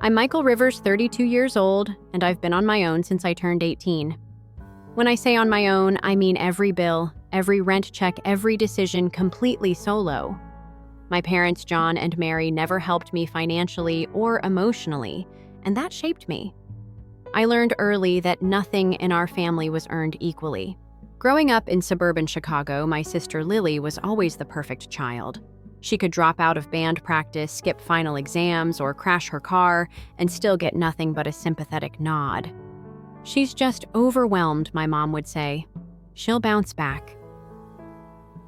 I'm Michael Rivers, 32 years old, and I've been on my own since I turned 18. When I say on my own, I mean every bill, every rent check, every decision completely solo. My parents, John and Mary, never helped me financially or emotionally, and that shaped me. I learned early that nothing in our family was earned equally. Growing up in suburban Chicago, my sister Lily was always the perfect child. She could drop out of band practice, skip final exams, or crash her car, and still get nothing but a sympathetic nod. "She's just overwhelmed," my mom would say. "She'll bounce back."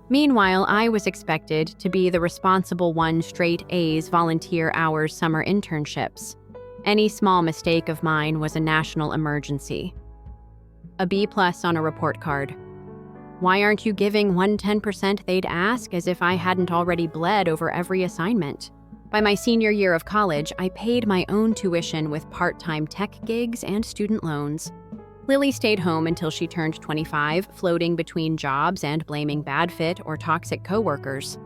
Meanwhile, I was expected to be the responsible one, straight A's, volunteer hours, summer internships. Any small mistake of mine was a national emergency. A B+ on a report card. Why aren't you giving 110%? They'd ask, as if I hadn't already bled over every assignment. By my senior year of college, I paid my own tuition with part-time tech gigs and student loans. Lily stayed home until she turned 25, floating between jobs and blaming bad fit or toxic coworkers.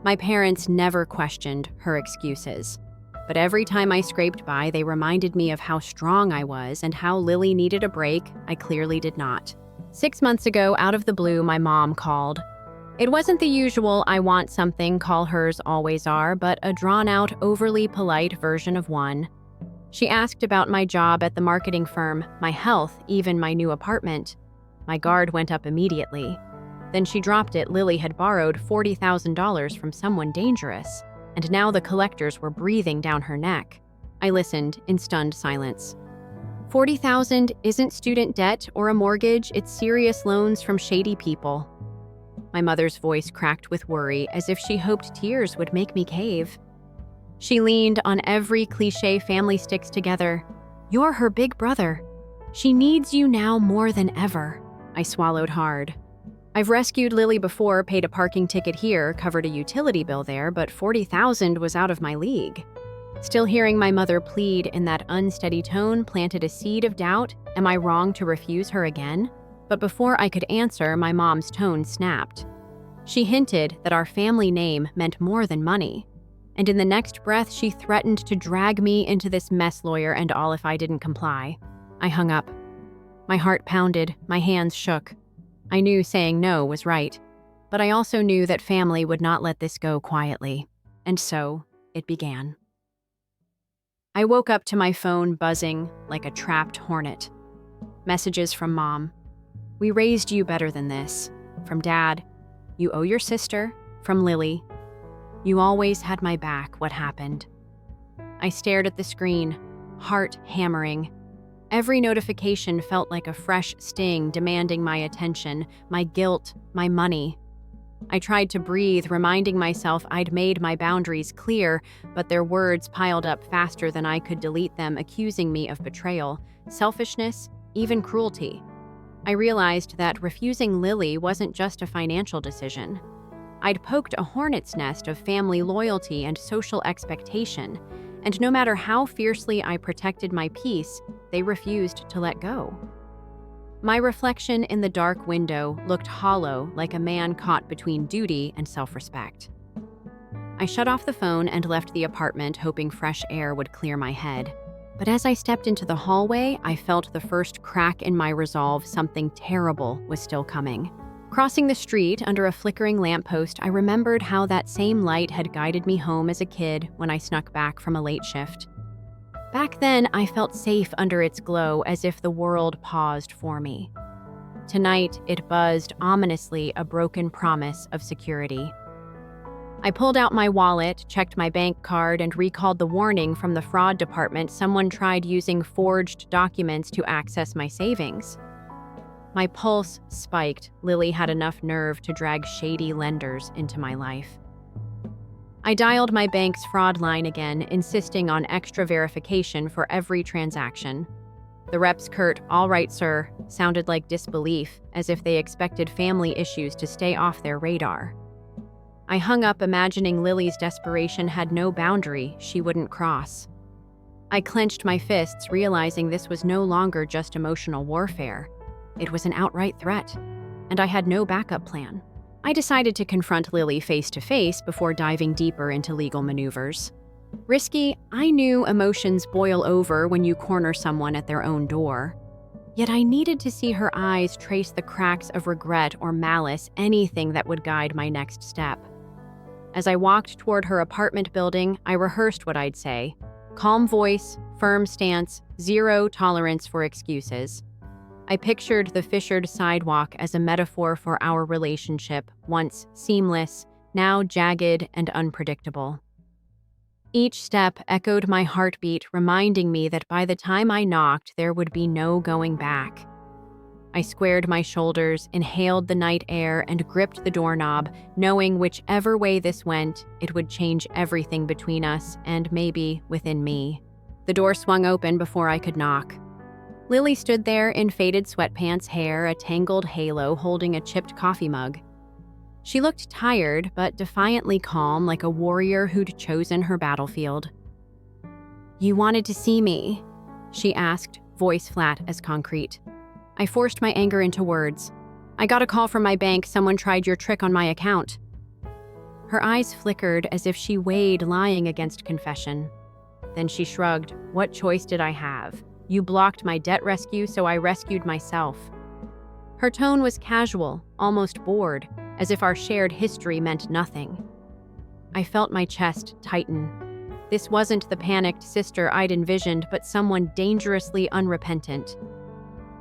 My parents never questioned her excuses, but every time I scraped by, they reminded me of how strong I was and how Lily needed a break. I clearly did not. 6 months ago, out of the blue, my mom called. It wasn't the usual "I want something" call, hers always are, but a drawn-out, overly polite version of one. She asked about my job at the marketing firm, my health, even my new apartment. My guard went up immediately. Then she dropped it. Lily had borrowed $40,000 from someone dangerous, and now the collectors were breathing down her neck. I listened in stunned silence. $40,000 isn't student debt or a mortgage, it's serious loans from shady people. My mother's voice cracked with worry, as if she hoped tears would make me cave. She leaned on every cliche family sticks together. "You're her big brother. She needs you now more than ever." I swallowed hard. I've rescued Lily before, paid a parking ticket here, covered a utility bill there, but $40,000 was out of my league. Still hearing my mother plead in that unsteady tone planted a seed of doubt. Am I wrong to refuse her again? But before I could answer, my mom's tone snapped. She hinted that our family name meant more than money. And in the next breath, she threatened to drag me into this mess, lawyer and all, if I didn't comply. I hung up. My heart pounded, my hands shook. I knew saying no was right, but I also knew that family would not let this go quietly. And so, it began. I woke up to my phone buzzing like a trapped hornet. Messages from Mom. "We raised you better than this." From Dad. "You owe your sister." From Lily. "You always had my back. What happened?" I stared at the screen, heart hammering. Every notification felt like a fresh sting demanding my attention, my guilt, my money. I tried to breathe, reminding myself I'd made my boundaries clear, but their words piled up faster than I could delete them, accusing me of betrayal, selfishness, even cruelty. I realized that refusing Lily wasn't just a financial decision. I'd poked a hornet's nest of family loyalty and social expectation, and no matter how fiercely I protected my peace, they refused to let go. My reflection in the dark window looked hollow, like a man caught between duty and self-respect. I shut off the phone and left the apartment, hoping fresh air would clear my head. But as I stepped into the hallway, I felt the first crack in my resolve. Something terrible was still coming. Crossing the street under a flickering lamppost, I remembered how that same light had guided me home as a kid when I snuck back from a late shift. Back then, I felt safe under its glow, as if the world paused for me. Tonight, it buzzed ominously, a broken promise of security. I pulled out my wallet, checked my bank card, and recalled the warning from the fraud department. Someone tried using forged documents to access my savings. My pulse spiked. Lily had enough nerve to drag shady lenders into my life. I dialed my bank's fraud line again, insisting on extra verification for every transaction. The rep's curt "All right, sir," sounded like disbelief, as if they expected family issues to stay off their radar. I hung up, imagining Lily's desperation had no boundary she wouldn't cross. I clenched my fists, realizing this was no longer just emotional warfare. It was an outright threat, and I had no backup plan. I decided to confront Lily face to face before diving deeper into legal maneuvers. Risky, I knew emotions boil over when you corner someone at their own door. Yet I needed to see her eyes trace the cracks of regret or malice, anything that would guide my next step. As I walked toward her apartment building, I rehearsed what I'd say. Calm voice, firm stance, zero tolerance for excuses. I pictured the fissured sidewalk as a metaphor for our relationship, once seamless, now jagged and unpredictable. Each step echoed my heartbeat, reminding me that by the time I knocked, there would be no going back. I squared my shoulders, inhaled the night air, and gripped the doorknob, knowing whichever way this went, it would change everything between us and maybe within me. The door swung open before I could knock. Lily stood there in faded sweatpants, hair a tangled halo, holding a chipped coffee mug. She looked tired, but defiantly calm, like a warrior who'd chosen her battlefield. "You wanted to see me?" she asked, voice flat as concrete. I forced my anger into words. "I got a call from my bank. Someone tried your trick on my account." Her eyes flickered as if she weighed lying against confession. Then she shrugged. "What choice did I have? You blocked my debt rescue, so I rescued myself." Her tone was casual, almost bored, as if our shared history meant nothing. I felt my chest tighten. This wasn't the panicked sister I'd envisioned, but someone dangerously unrepentant.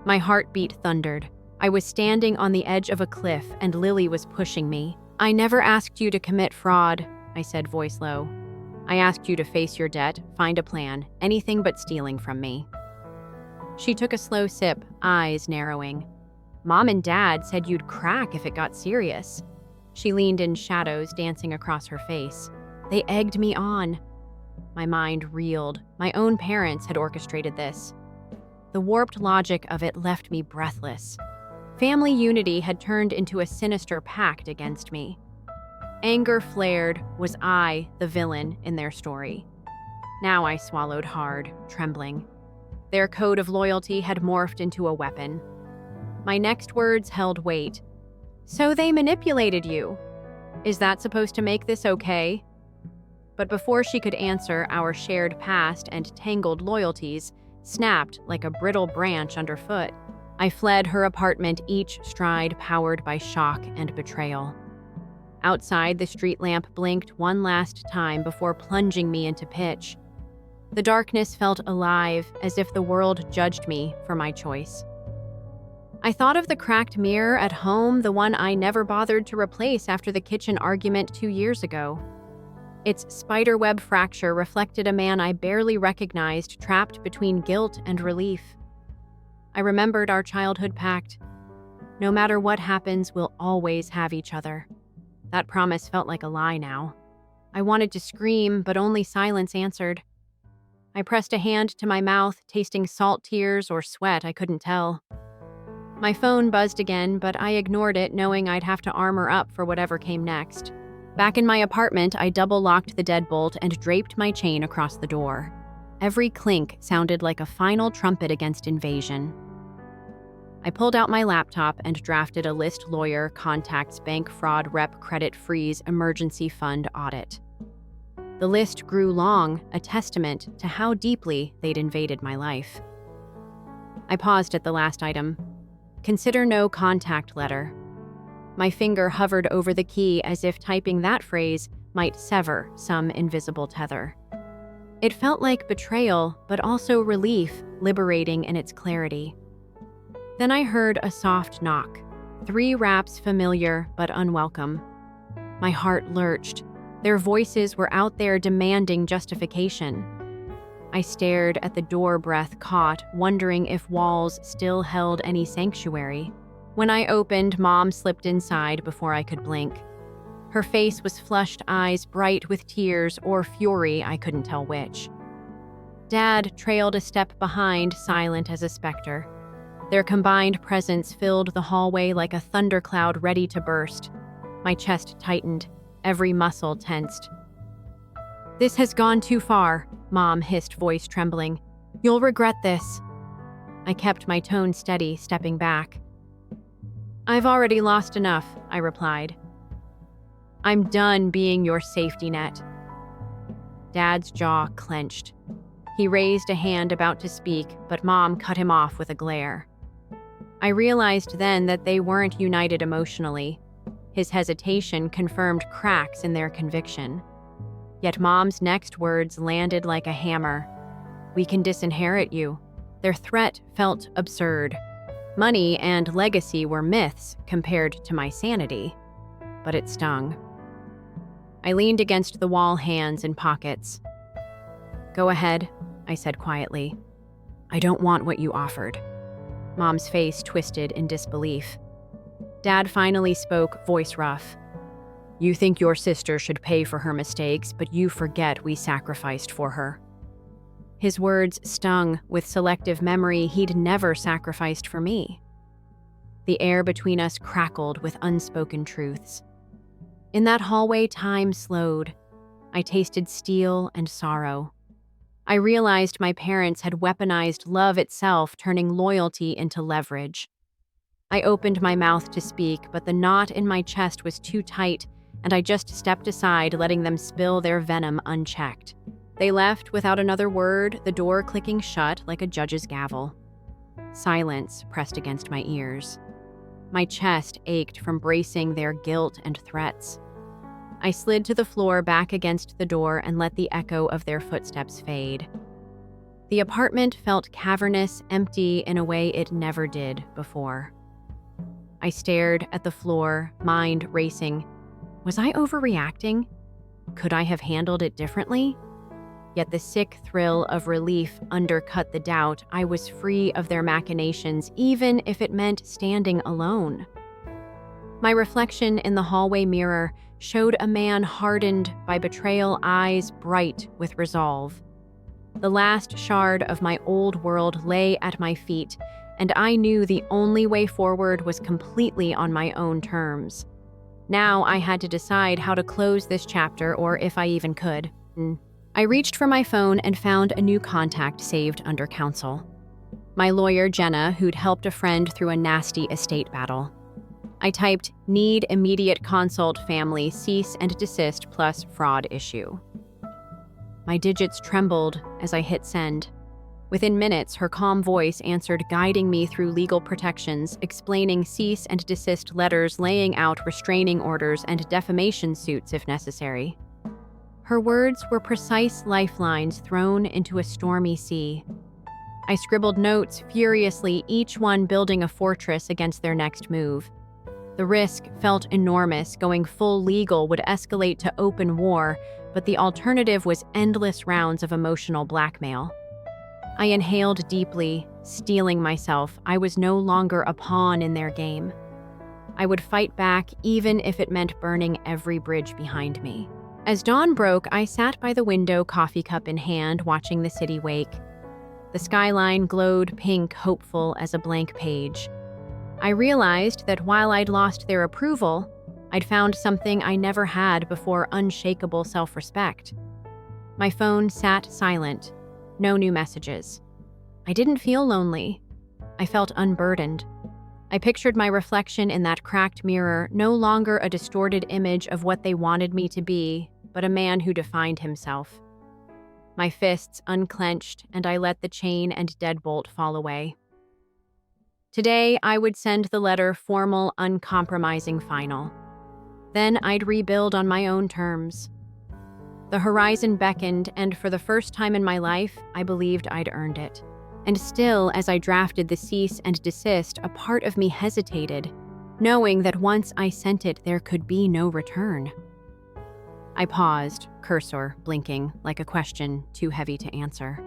My heartbeat thundered. I was standing on the edge of a cliff, and Lily was pushing me. "I never asked you to commit fraud," I said, voice low. "I asked you to face your debt, find a plan, anything but stealing from me." She took a slow sip, eyes narrowing. "Mom and Dad said you'd crack if it got serious." She leaned in shadows, dancing across her face. "They egged me on." My mind reeled. My own parents had orchestrated this. The warped logic of it left me breathless. Family unity had turned into a sinister pact against me. Anger flared. Was I the villain in their story? Now I swallowed hard, trembling. Their code of loyalty had morphed into a weapon. My next words held weight. "So they manipulated you? Is that supposed to make this okay?" But before she could answer, our shared past and tangled loyalties snapped like a brittle branch underfoot. I fled her apartment, each stride powered by shock and betrayal. Outside, the street lamp blinked one last time before plunging me into pitch. The darkness felt alive, as if the world judged me for my choice. I thought of the cracked mirror at home, the one I never bothered to replace after the kitchen argument 2 years ago. Its spiderweb fracture reflected a man I barely recognized, trapped between guilt and relief. I remembered our childhood pact. No matter what happens, we'll always have each other. That promise felt like a lie now. I wanted to scream, but only silence answered. I pressed a hand to my mouth, tasting salt tears or sweat, I couldn't tell. My phone buzzed again, but I ignored it, knowing I'd have to armor up for whatever came next. Back in my apartment, I double-locked the deadbolt and draped my chain across the door. Every clink sounded like a final trumpet against invasion. I pulled out my laptop and drafted a list lawyer contacts bank fraud rep credit freeze emergency fund audit. The list grew long, a testament to how deeply they'd invaded my life. I paused at the last item. Consider no contact letter. My finger hovered over the key as if typing that phrase might sever some invisible tether. It felt like betrayal, but also relief, liberating in its clarity. Then I heard a soft knock. 3 raps familiar but unwelcome. My heart lurched. Their voices were out there demanding justification. I stared at the door, breath caught, wondering if walls still held any sanctuary. When I opened, Mom slipped inside before I could blink. Her face was flushed, eyes bright with tears or fury, I couldn't tell which. Dad trailed a step behind, silent as a specter. Their combined presence filled the hallway like a thundercloud ready to burst. My chest tightened, every muscle tensed. "This has gone too far," Mom hissed, voice trembling. "You'll regret this." I kept my tone steady, stepping back. "I've already lost enough," I replied. "I'm done being your safety net." Dad's jaw clenched. He raised a hand about to speak, but Mom cut him off with a glare. I realized then that they weren't united emotionally. His hesitation confirmed cracks in their conviction. Yet Mom's next words landed like a hammer. "We can disinherit you." Their threat felt absurd. Money and legacy were myths compared to my sanity, but it stung. I leaned against the wall, hands in pockets. "Go ahead," I said quietly. "I don't want what you offered." Mom's face twisted in disbelief. Dad finally spoke, voice rough. "You think your sister should pay for her mistakes, but you forget we sacrificed for her." His words stung with selective memory. He'd never sacrificed for me. The air between us crackled with unspoken truths. In that hallway, time slowed. I tasted steel and sorrow. I realized my parents had weaponized love itself, turning loyalty into leverage. I opened my mouth to speak, but the knot in my chest was too tight, and I just stepped aside, letting them spill their venom unchecked. They left without another word, the door clicking shut like a judge's gavel. Silence pressed against my ears. My chest ached from bracing their guilt and threats. I slid to the floor back against the door and let the echo of their footsteps fade. The apartment felt cavernous, empty in a way it never did before. I stared at the floor, mind racing. Was I overreacting? Could I have handled it differently? Yet the sick thrill of relief undercut the doubt. I was free of their machinations, even if it meant standing alone. My reflection in the hallway mirror showed a man hardened by betrayal, eyes bright with resolve. The last shard of my old world lay at my feet, and I knew the only way forward was completely on my own terms. Now I had to decide how to close this chapter, or if I even could. I reached for my phone and found a new contact saved under counsel. My lawyer, Jenna, who'd helped a friend through a nasty estate battle. I typed, "Need immediate consult, family, cease and desist plus fraud issue." My digits trembled as I hit send. Within minutes, her calm voice answered, guiding me through legal protections, explaining cease and desist letters, laying out restraining orders and defamation suits if necessary. Her words were precise lifelines thrown into a stormy sea. I scribbled notes furiously, each one building a fortress against their next move. The risk felt enormous. Going full legal would escalate to open war, but the alternative was endless rounds of emotional blackmail. I inhaled deeply, steeling myself. I was no longer a pawn in their game. I would fight back, even if it meant burning every bridge behind me. As dawn broke, I sat by the window, coffee cup in hand, watching the city wake. The skyline glowed pink, hopeful as a blank page. I realized that while I'd lost their approval, I'd found something I never had before: unshakable self-respect. My phone sat silent, no new messages. I didn't feel lonely. I felt unburdened. I pictured my reflection in that cracked mirror, no longer a distorted image of what they wanted me to be, but a man who defined himself. My fists unclenched, and I let the chain and deadbolt fall away. Today, I would send the letter formal, uncompromising, final. Then I'd rebuild on my own terms. The horizon beckoned, and for the first time in my life, I believed I'd earned it. And still, as I drafted the cease and desist, a part of me hesitated, knowing that once I sent it, there could be no return. I paused, cursor blinking, like a question too heavy to answer.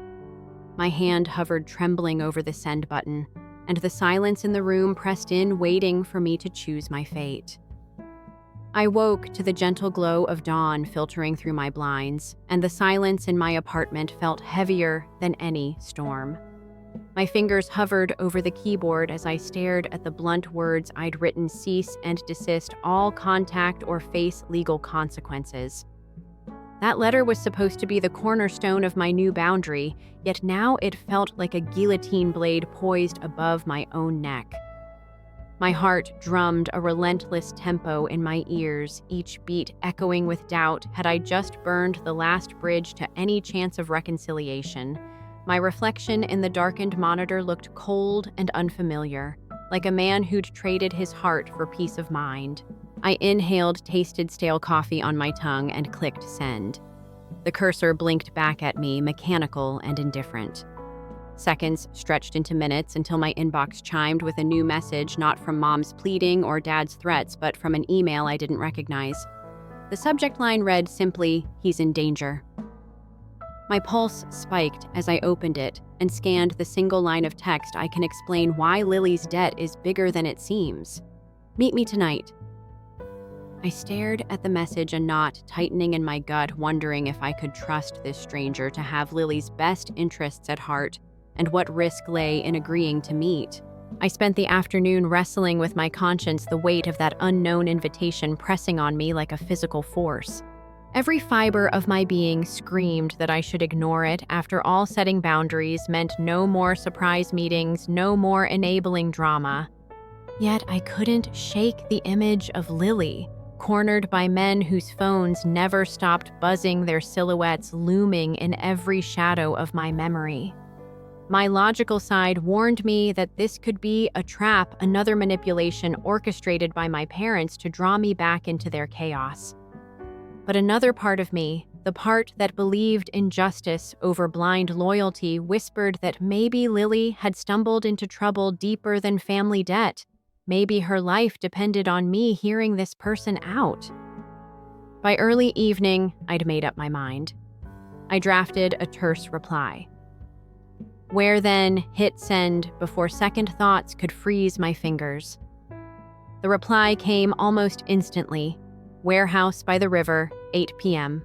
My hand hovered trembling over the send button, and the silence in the room pressed in, waiting for me to choose my fate. I woke to the gentle glow of dawn filtering through my blinds, and the silence in my apartment felt heavier than any storm. My fingers hovered over the keyboard as I stared at the blunt words I'd written: cease and desist all contact or face legal consequences. That letter was supposed to be the cornerstone of my new boundary, yet now it felt like a guillotine blade poised above my own neck. My heart drummed a relentless tempo in my ears, each beat echoing with doubt. Had I just burned the last bridge to any chance of reconciliation? My reflection in the darkened monitor looked cold and unfamiliar, like a man who'd traded his heart for peace of mind. I inhaled tasted stale coffee on my tongue and clicked send. The cursor blinked back at me, mechanical and indifferent. Seconds stretched into minutes until my inbox chimed with a new message, not from Mom's pleading or Dad's threats, but from an email I didn't recognize. The subject line read simply, "He's in danger." My pulse spiked as I opened it and scanned the single line of text. I can explain why Lily's debt is bigger than it seems. Meet me tonight. I stared at the message, a knot tightening in my gut, wondering if I could trust this stranger to have Lily's best interests at heart and what risk lay in agreeing to meet. I spent the afternoon wrestling with my conscience, the weight of that unknown invitation pressing on me like a physical force. Every fiber of my being screamed that I should ignore it. After all, setting boundaries meant no more surprise meetings, no more enabling drama. Yet I couldn't shake the image of Lily, cornered by men whose phones never stopped buzzing, their silhouettes looming in every shadow of my memory. My logical side warned me that this could be a trap, another manipulation orchestrated by my parents to draw me back into their chaos. But another part of me, the part that believed in justice over blind loyalty, whispered that maybe Lily had stumbled into trouble deeper than family debt. Maybe her life depended on me hearing this person out. By early evening, I'd made up my mind. I drafted a terse reply. Where then, hit send before second thoughts could freeze my fingers. The reply came almost instantly. Warehouse by the river, 8 p.m.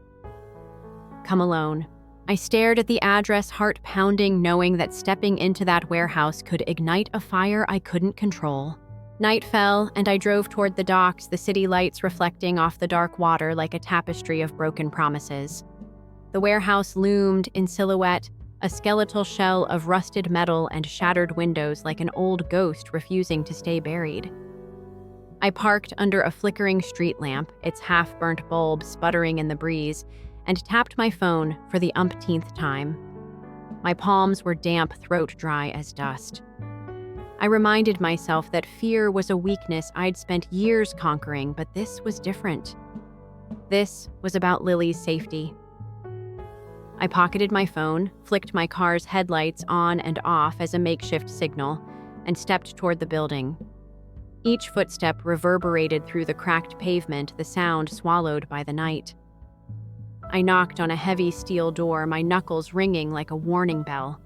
Come alone. I stared at the address, heart pounding, knowing that stepping into that warehouse could ignite a fire I couldn't control. Night fell, and I drove toward the docks, the city lights reflecting off the dark water like a tapestry of broken promises. The warehouse loomed in silhouette, a skeletal shell of rusted metal and shattered windows like an old ghost refusing to stay buried. I parked under a flickering street lamp, its half-burnt bulb sputtering in the breeze, and tapped my phone for the umpteenth time. My palms were damp, throat dry as dust. I reminded myself that fear was a weakness I'd spent years conquering, but this was different. This was about Lily's safety. I pocketed my phone, flicked my car's headlights on and off as a makeshift signal, and stepped toward the building. Each footstep reverberated through the cracked pavement, the sound swallowed by the night. I knocked on a heavy steel door, my knuckles ringing like a warning bell.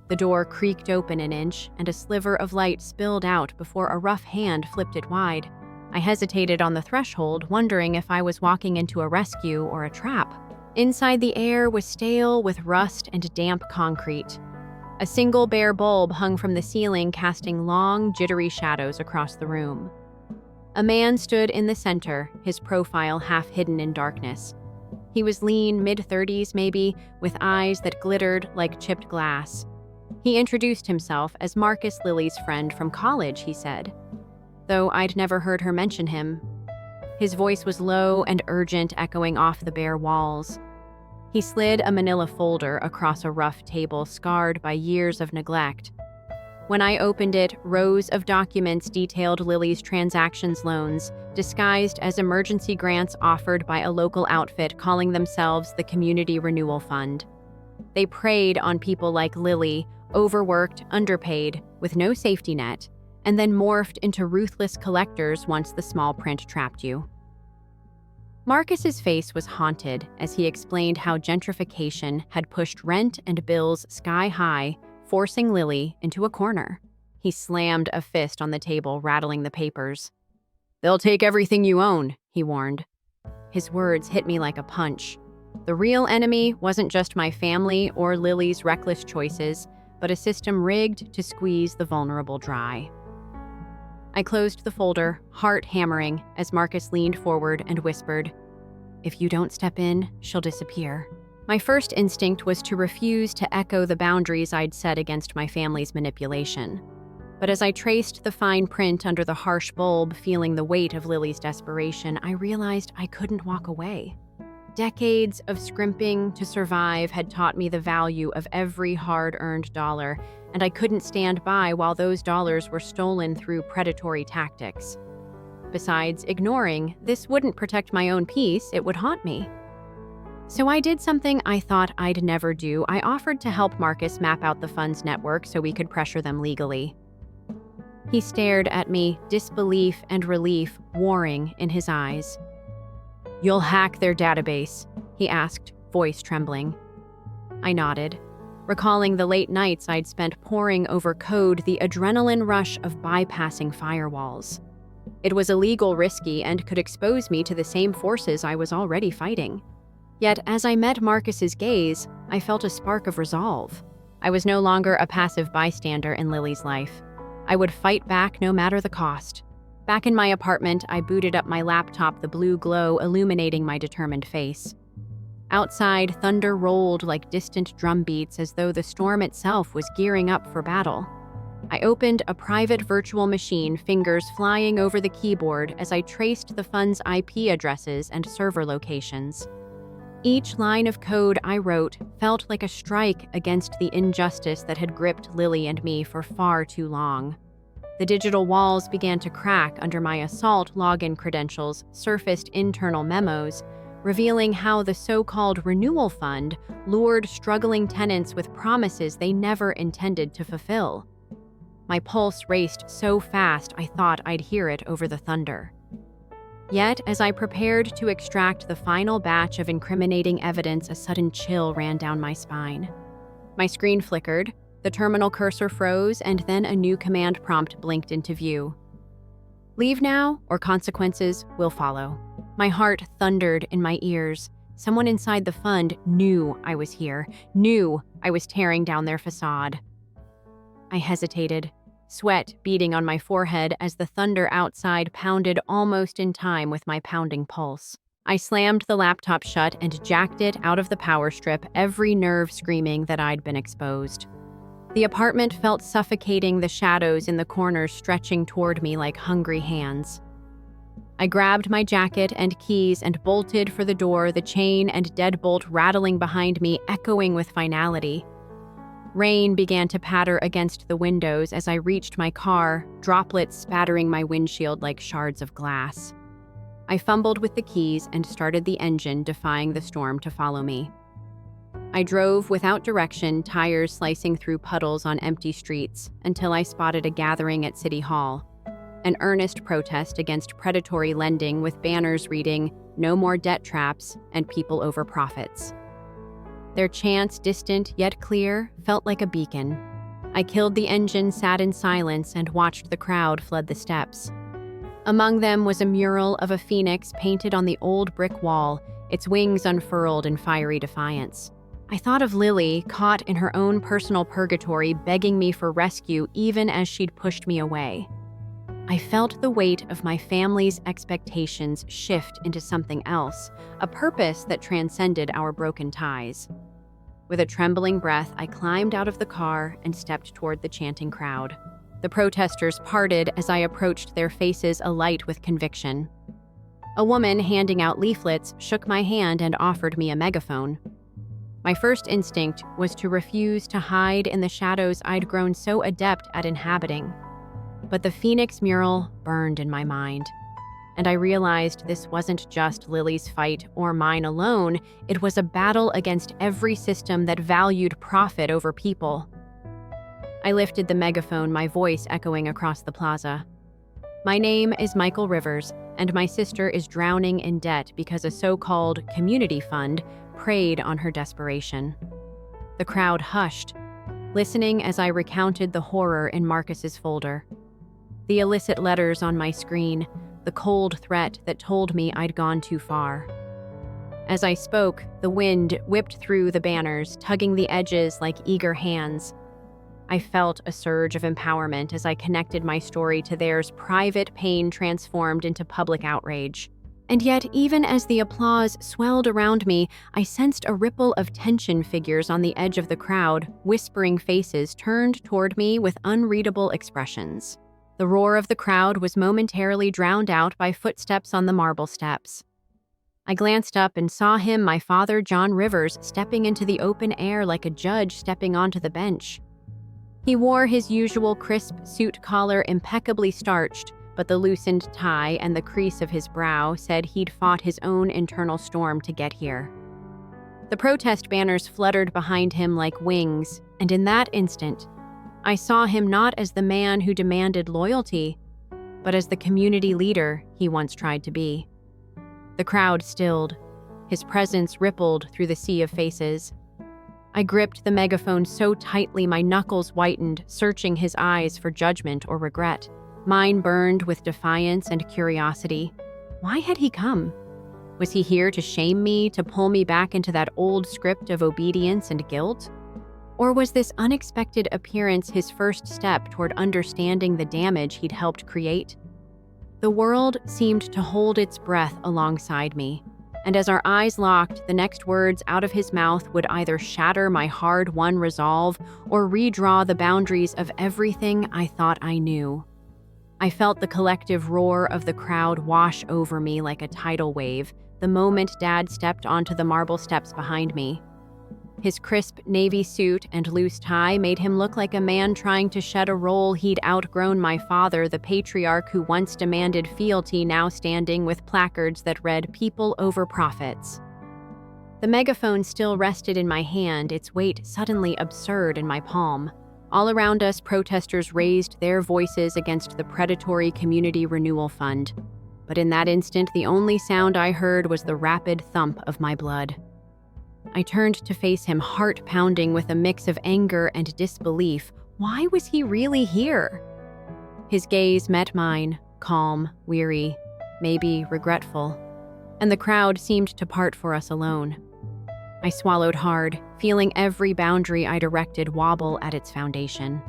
The door creaked open an inch, and a sliver of light spilled out before a rough hand flipped it wide. I hesitated on the threshold, wondering if I was walking into a rescue or a trap. Inside, the air was stale with rust and damp concrete. A single bare bulb hung from the ceiling, casting long, jittery shadows across the room. A man stood in the center, his profile half hidden in darkness. He was lean, mid-30s maybe, with eyes that glittered like chipped glass. He introduced himself as Marcus, Lily's friend from college, he said, though I'd never heard her mention him. His voice was low and urgent, echoing off the bare walls. He slid a manila folder across a rough table scarred by years of neglect. When I opened it, rows of documents detailed Lily's transactions loans, disguised as emergency grants offered by a local outfit calling themselves the Community Renewal Fund. They preyed on people like Lily, overworked, underpaid, with no safety net, and then morphed into ruthless collectors once the small print trapped you. Marcus's face was haunted as he explained how gentrification had pushed rent and bills sky high, forcing Lily into a corner. He slammed a fist on the table, rattling the papers. "They'll take everything you own," he warned. His words hit me like a punch. The real enemy wasn't just my family or Lily's reckless choices, but a system rigged to squeeze the vulnerable dry. I closed the folder, heart hammering, as Marcus leaned forward and whispered, "If you don't step in, she'll disappear." My first instinct was to refuse to echo the boundaries I'd set against my family's manipulation. But as I traced the fine print under the harsh bulb, feeling the weight of Lily's desperation, I realized I couldn't walk away. Decades of scrimping to survive had taught me the value of every hard-earned dollar, and I couldn't stand by while those dollars were stolen through predatory tactics. Besides, ignoring this wouldn't protect my own peace, it would haunt me. So I did something I thought I'd never do. I offered to help Marcus map out the fund's network so we could pressure them legally. He stared at me, disbelief and relief warring in his eyes. "You'll hack their database?" he asked, voice trembling. I nodded, recalling the late nights I'd spent poring over code, the adrenaline rush of bypassing firewalls. It was illegal, risky, and could expose me to the same forces I was already fighting. Yet, as I met Marcus's gaze, I felt a spark of resolve. I was no longer a passive bystander in Lily's life. I would fight back no matter the cost. Back in my apartment, I booted up my laptop, the blue glow illuminating my determined face. Outside, thunder rolled like distant drum beats as though the storm itself was gearing up for battle. I opened a private virtual machine, fingers flying over the keyboard as I traced the fund's IP addresses and server locations. Each line of code I wrote felt like a strike against the injustice that had gripped Lily and me for far too long. The digital walls began to crack under my assault. Login credentials surfaced internal memos, revealing how the so-called renewal fund lured struggling tenants with promises they never intended to fulfill. My pulse raced so fast I thought I'd hear it over the thunder. Yet, as I prepared to extract the final batch of incriminating evidence, a sudden chill ran down my spine. My screen flickered, the terminal cursor froze, and then a new command prompt blinked into view. "Leave now, or consequences will follow." My heart thundered in my ears. Someone inside the fund knew I was here, knew I was tearing down their facade. I hesitated, sweat beading on my forehead as the thunder outside pounded almost in time with my pounding pulse. I slammed the laptop shut and jacked it out of the power strip, every nerve screaming that I'd been exposed. The apartment felt suffocating, the shadows in the corners stretching toward me like hungry hands. I grabbed my jacket and keys and bolted for the door, the chain and deadbolt rattling behind me, echoing with finality. Rain began to patter against the windows as I reached my car, droplets spattering my windshield like shards of glass. I fumbled with the keys and started the engine, defying the storm to follow me. I drove without direction, tires slicing through puddles on empty streets, until I spotted a gathering at City Hall. An earnest protest against predatory lending with banners reading, "No more debt traps," and "People over profits." Their chants, distant yet clear, felt like a beacon. I killed the engine, sat in silence, and watched the crowd flood the steps. Among them was a mural of a phoenix painted on the old brick wall, its wings unfurled in fiery defiance. I thought of Lily, caught in her own personal purgatory, begging me for rescue even as she'd pushed me away. I felt the weight of my family's expectations shift into something else, a purpose that transcended our broken ties. With a trembling breath, I climbed out of the car and stepped toward the chanting crowd. The protesters parted as I approached, their faces alight with conviction. A woman handing out leaflets shook my hand and offered me a megaphone. My first instinct was to refuse to hide in the shadows I'd grown so adept at inhabiting. But the Phoenix mural burned in my mind, and I realized this wasn't just Lily's fight or mine alone. It was a battle against every system that valued profit over people. I lifted the megaphone, my voice echoing across the plaza. "My name is Michael Rivers, and my sister is drowning in debt because a so-called community fund preyed on her desperation." The crowd hushed, listening as I recounted the horror in Marcus's folder. The illicit letters on my screen, the cold threat that told me I'd gone too far. As I spoke, the wind whipped through the banners, tugging the edges like eager hands. I felt a surge of empowerment as I connected my story to theirs, private pain transformed into public outrage. And yet, even as the applause swelled around me, I sensed a ripple of tension. Figures on the edge of the crowd, whispering faces turned toward me with unreadable expressions. The roar of the crowd was momentarily drowned out by footsteps on the marble steps. I glanced up and saw him, my father, John Rivers, stepping into the open air like a judge stepping onto the bench. He wore his usual crisp suit collar, impeccably starched, but the loosened tie and the crease of his brow said he'd fought his own internal storm to get here. The protest banners fluttered behind him like wings, and in that instant, I saw him not as the man who demanded loyalty, but as the community leader he once tried to be. The crowd stilled. His presence rippled through the sea of faces. I gripped the megaphone so tightly my knuckles whitened, searching his eyes for judgment or regret. Mine burned with defiance and curiosity. Why had he come? Was he here to shame me, to pull me back into that old script of obedience and guilt? Or was this unexpected appearance his first step toward understanding the damage he'd helped create? The world seemed to hold its breath alongside me, and as our eyes locked, the next words out of his mouth would either shatter my hard-won resolve or redraw the boundaries of everything I thought I knew. I felt the collective roar of the crowd wash over me like a tidal wave the moment Dad stepped onto the marble steps behind me. His crisp navy suit and loose tie made him look like a man trying to shed a role he'd outgrown. My father, the patriarch who once demanded fealty, now standing with placards that read "People over profits." The megaphone still rested in my hand, its weight suddenly absurd in my palm. All around us, protesters raised their voices against the predatory Community Renewal Fund. But in that instant, the only sound I heard was the rapid thump of my blood. I turned to face him, heart pounding with a mix of anger and disbelief. Why was he really here? His gaze met mine, calm, weary, maybe regretful, and the crowd seemed to part for us alone. I swallowed hard, feeling every boundary I'd erected wobble at its foundation.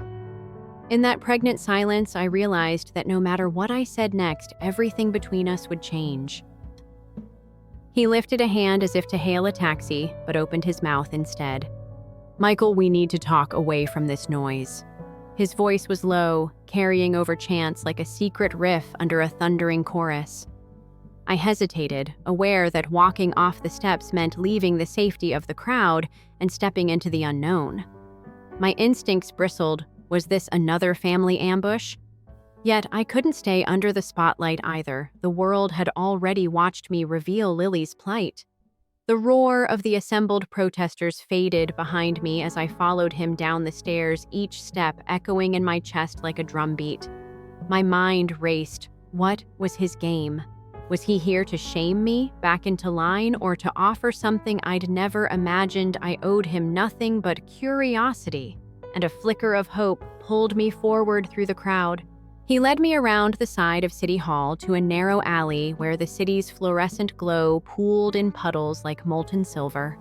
In that pregnant silence, I realized that no matter what I said next, everything between us would change. He lifted a hand as if to hail a taxi, but opened his mouth instead. "Michael, we need to talk away from this noise." His voice was low, carrying over chants like a secret riff under a thundering chorus. I hesitated, aware that walking off the steps meant leaving the safety of the crowd and stepping into the unknown. My instincts bristled. Was this another family ambush? Yet I couldn't stay under the spotlight either. The world had already watched me reveal Lily's plight. The roar of the assembled protesters faded behind me as I followed him down the stairs, each step echoing in my chest like a drumbeat. My mind raced. What was his game? Was he here to shame me back into line, or to offer something I'd never imagined? I owed him nothing but curiosity, and a flicker of hope pulled me forward through the crowd. He led me around the side of City Hall to a narrow alley where the city's fluorescent glow pooled in puddles like molten silver.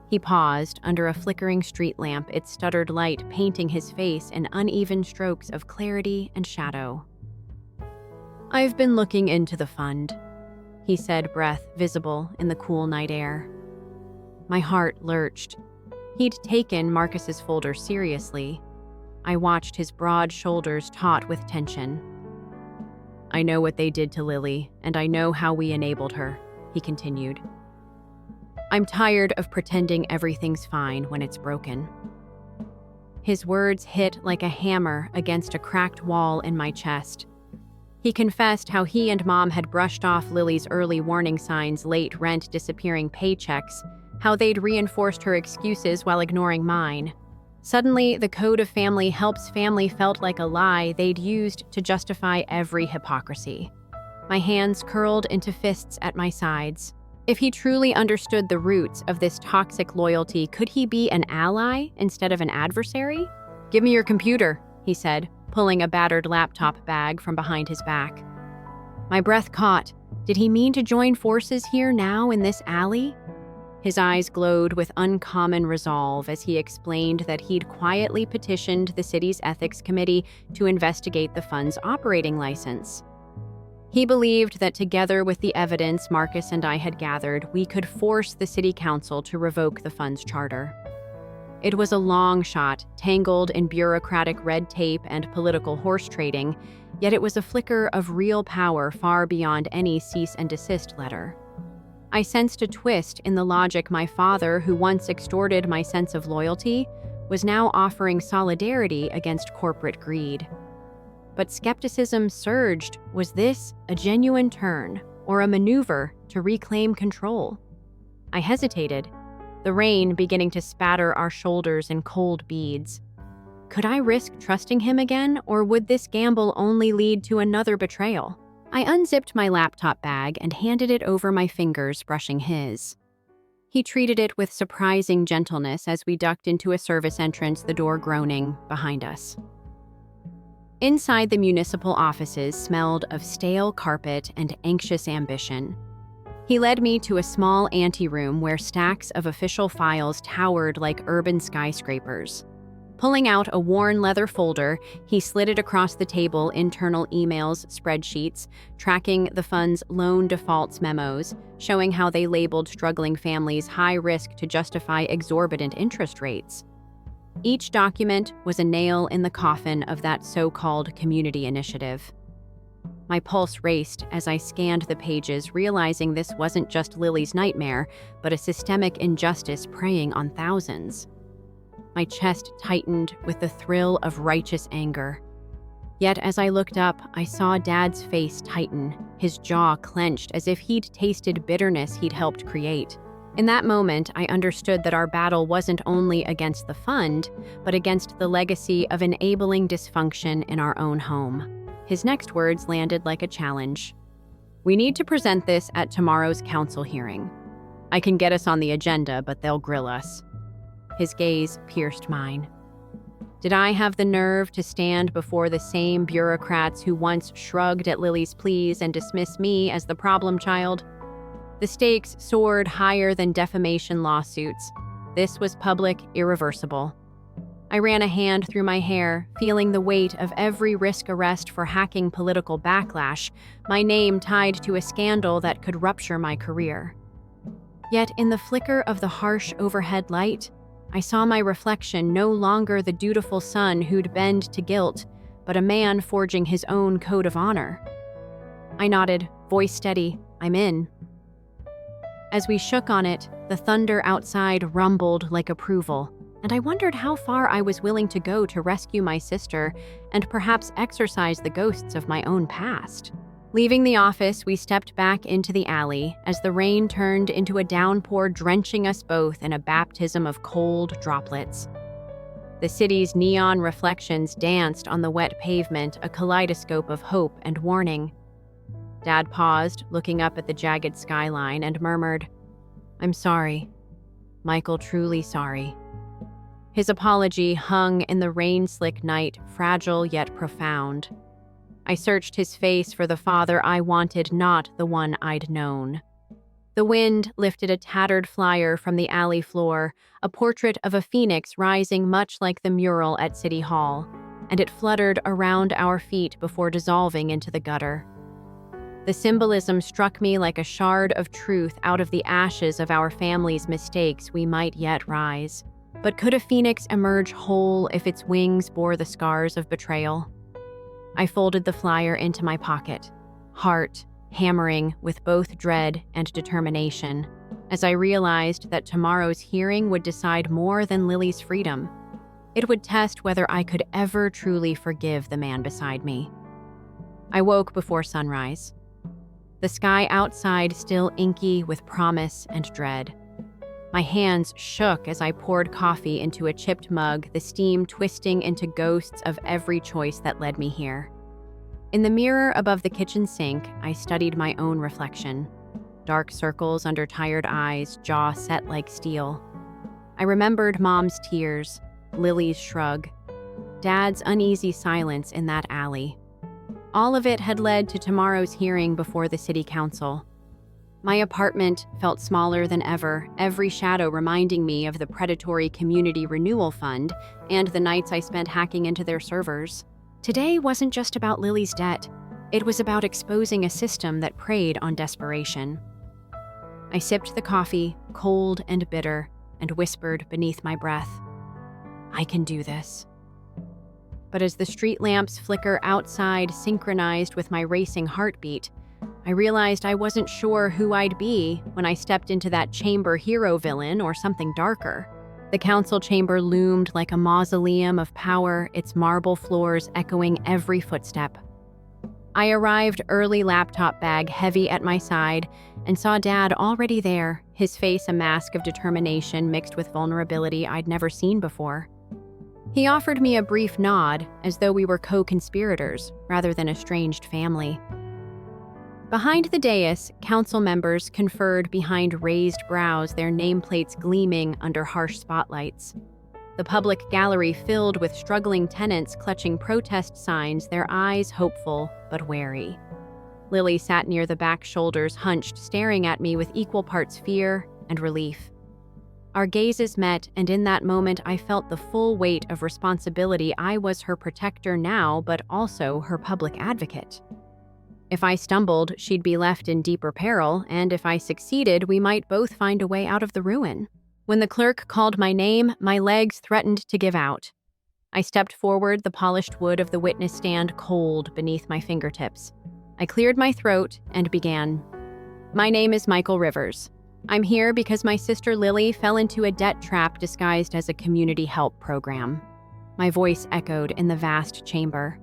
He paused under a flickering street lamp, its stuttered light painting his face in uneven strokes of clarity and shadow. "I've been looking into the fund," he said, breath visible in the cool night air. My heart lurched. He'd taken Marcus's folder seriously. I watched his broad shoulders taut with tension. "I know what they did to Lily, and I know how we enabled her," he continued. "I'm tired of pretending everything's fine when it's broken." His words hit like a hammer against a cracked wall in my chest. He confessed how he and Mom had brushed off Lily's early warning signs, late rent, disappearing paychecks, how they'd reinforced her excuses while ignoring mine. Suddenly, the code of family helps family felt like a lie they'd used to justify every hypocrisy. My hands curled into fists at my sides. If he truly understood the roots of this toxic loyalty, could he be an ally instead of an adversary? "Give me your computer," he said, pulling a battered laptop bag from behind his back. My breath caught. Did he mean to join forces here now in this alley? His eyes glowed with uncommon resolve as he explained that he'd quietly petitioned the city's ethics committee to investigate the fund's operating license. He believed that together with the evidence Marcus and I had gathered, we could force the city council to revoke the fund's charter. It was a long shot, tangled in bureaucratic red tape and political horse trading, yet it was a flicker of real power far beyond any cease and desist letter. I sensed a twist in the logic. My father, who once extorted my sense of loyalty, was now offering solidarity against corporate greed. But skepticism surged. Was this a genuine turn or a maneuver to reclaim control? I hesitated, the rain beginning to spatter our shoulders in cold beads. Could I risk trusting him again, or would this gamble only lead to another betrayal? I unzipped my laptop bag and handed it over my fingers, brushing his. He treated it with surprising gentleness as we ducked into a service entrance, the door groaning behind us. Inside, the municipal offices smelled of stale carpet and anxious ambition. He led me to a small anteroom where stacks of official files towered like urban skyscrapers. Pulling out a worn leather folder, he slid it across the table. Internal emails, spreadsheets, tracking the fund's loan defaults memos, showing how they labeled struggling families high risk to justify exorbitant interest rates. Each document was a nail in the coffin of that so-called community initiative. My pulse raced as I scanned the pages, realizing this wasn't just Lily's nightmare, but a systemic injustice preying on thousands. My chest tightened with the thrill of righteous anger. Yet as I looked up, I saw Dad's face tighten, his jaw clenched as if he'd tasted bitterness he'd helped create. In that moment, I understood that our battle wasn't only against the fund, but against the legacy of enabling dysfunction in our own home. His next words landed like a challenge. "We need to present this at tomorrow's council hearing. I can get us on the agenda, but they'll grill us." His gaze pierced mine. Did I have the nerve to stand before the same bureaucrats who once shrugged at Lily's pleas and dismissed me as the problem child? The stakes soared higher than defamation lawsuits. This was public, irreversible. I ran a hand through my hair, feeling the weight of every risk arrest for hacking political backlash, my name tied to a scandal that could rupture my career. Yet in the flicker of the harsh overhead light, I saw my reflection, no longer the dutiful son who'd bend to guilt, but a man forging his own code of honor. I nodded, voice steady, "I'm in." As we shook on it, the thunder outside rumbled like approval, and I wondered how far I was willing to go to rescue my sister and perhaps exorcise the ghosts of my own past. Leaving the office, we stepped back into the alley as the rain turned into a downpour, drenching us both in a baptism of cold droplets. The city's neon reflections danced on the wet pavement, a kaleidoscope of hope and warning. Dad paused, looking up at the jagged skyline, and murmured, "I'm sorry. Michael, truly sorry." His apology hung in the rain-slick night, fragile yet profound. I searched his face for the father I wanted, not the one I'd known. The wind lifted a tattered flyer from the alley floor, a portrait of a phoenix rising much like the mural at City Hall, and it fluttered around our feet before dissolving into the gutter. The symbolism struck me like a shard of truth. Out of the ashes of our family's mistakes, we might yet rise. But could a phoenix emerge whole if its wings bore the scars of betrayal? I folded the flyer into my pocket, heart hammering with both dread and determination, as I realized that tomorrow's hearing would decide more than Lily's freedom. It would test whether I could ever truly forgive the man beside me. I woke before sunrise. The sky outside still inky with promise and dread. My hands shook as I poured coffee into a chipped mug, the steam twisting into ghosts of every choice that led me here. In the mirror above the kitchen sink, I studied my own reflection. Dark circles under tired eyes, jaw set like steel. I remembered Mom's tears, Lily's shrug, Dad's uneasy silence in that alley. All of it had led to tomorrow's hearing before the city council. My apartment felt smaller than ever, every shadow reminding me of the predatory community renewal fund and the nights I spent hacking into their servers. Today wasn't just about Lily's debt. It was about exposing a system that preyed on desperation. I sipped the coffee, cold and bitter, and whispered beneath my breath, "I can do this." But as the street lamps flicker outside synchronized with my racing heartbeat, I realized I wasn't sure who I'd be when I stepped into that chamber hero villain or something darker. The council chamber loomed like a mausoleum of power, its marble floors echoing every footstep. I arrived early, laptop bag heavy at my side, and saw Dad already there, his face a mask of determination mixed with vulnerability I'd never seen before. He offered me a brief nod, as though we were co-conspirators rather than estranged family. Behind the dais, council members conferred behind raised brows, their nameplates gleaming under harsh spotlights. The public gallery filled with struggling tenants clutching protest signs, their eyes hopeful but wary. Lily sat near the back, shoulders hunched, staring at me with equal parts fear and relief. Our gazes met, and in that moment I felt the full weight of responsibility. I was her protector now, but also her public advocate. If I stumbled, she'd be left in deeper peril, and if I succeeded, we might both find a way out of the ruin. When the clerk called my name, my legs threatened to give out. I stepped forward, the polished wood of the witness stand cold beneath my fingertips. I cleared my throat and began. "My name is Michael Rivers. I'm here because my sister Lily fell into a debt trap disguised as a community help program." My voice echoed in the vast chamber.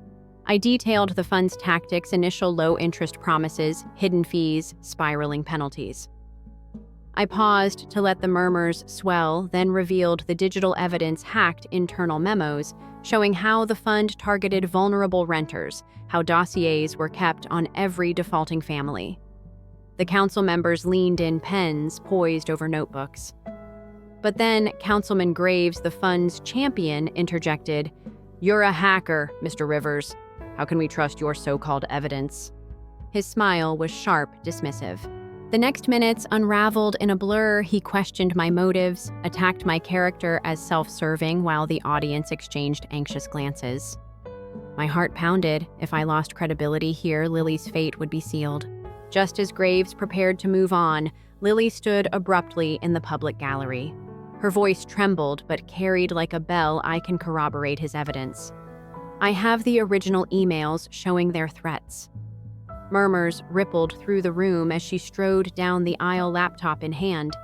I detailed the fund's tactics: initial low-interest promises, hidden fees, spiraling penalties. I paused to let the murmurs swell, then revealed the digital evidence, hacked internal memos showing how the fund targeted vulnerable renters, how dossiers were kept on every defaulting family. The council members leaned in, pens poised over notebooks. But then Councilman Graves, the fund's champion, interjected, "You're a hacker, Mr. Rivers. How can we trust your so-called evidence?" His smile was sharp, dismissive. The next minutes unraveled in a blur. He questioned my motives, attacked my character as self-serving while the audience exchanged anxious glances. My heart pounded. If I lost credibility here, Lily's fate would be sealed. Just as Graves prepared to move on, Lily stood abruptly in the public gallery. Her voice trembled but carried like a bell. "I can corroborate his evidence. I have the original emails showing their threats." Murmurs rippled through the room as she strode down the aisle, laptop in hand.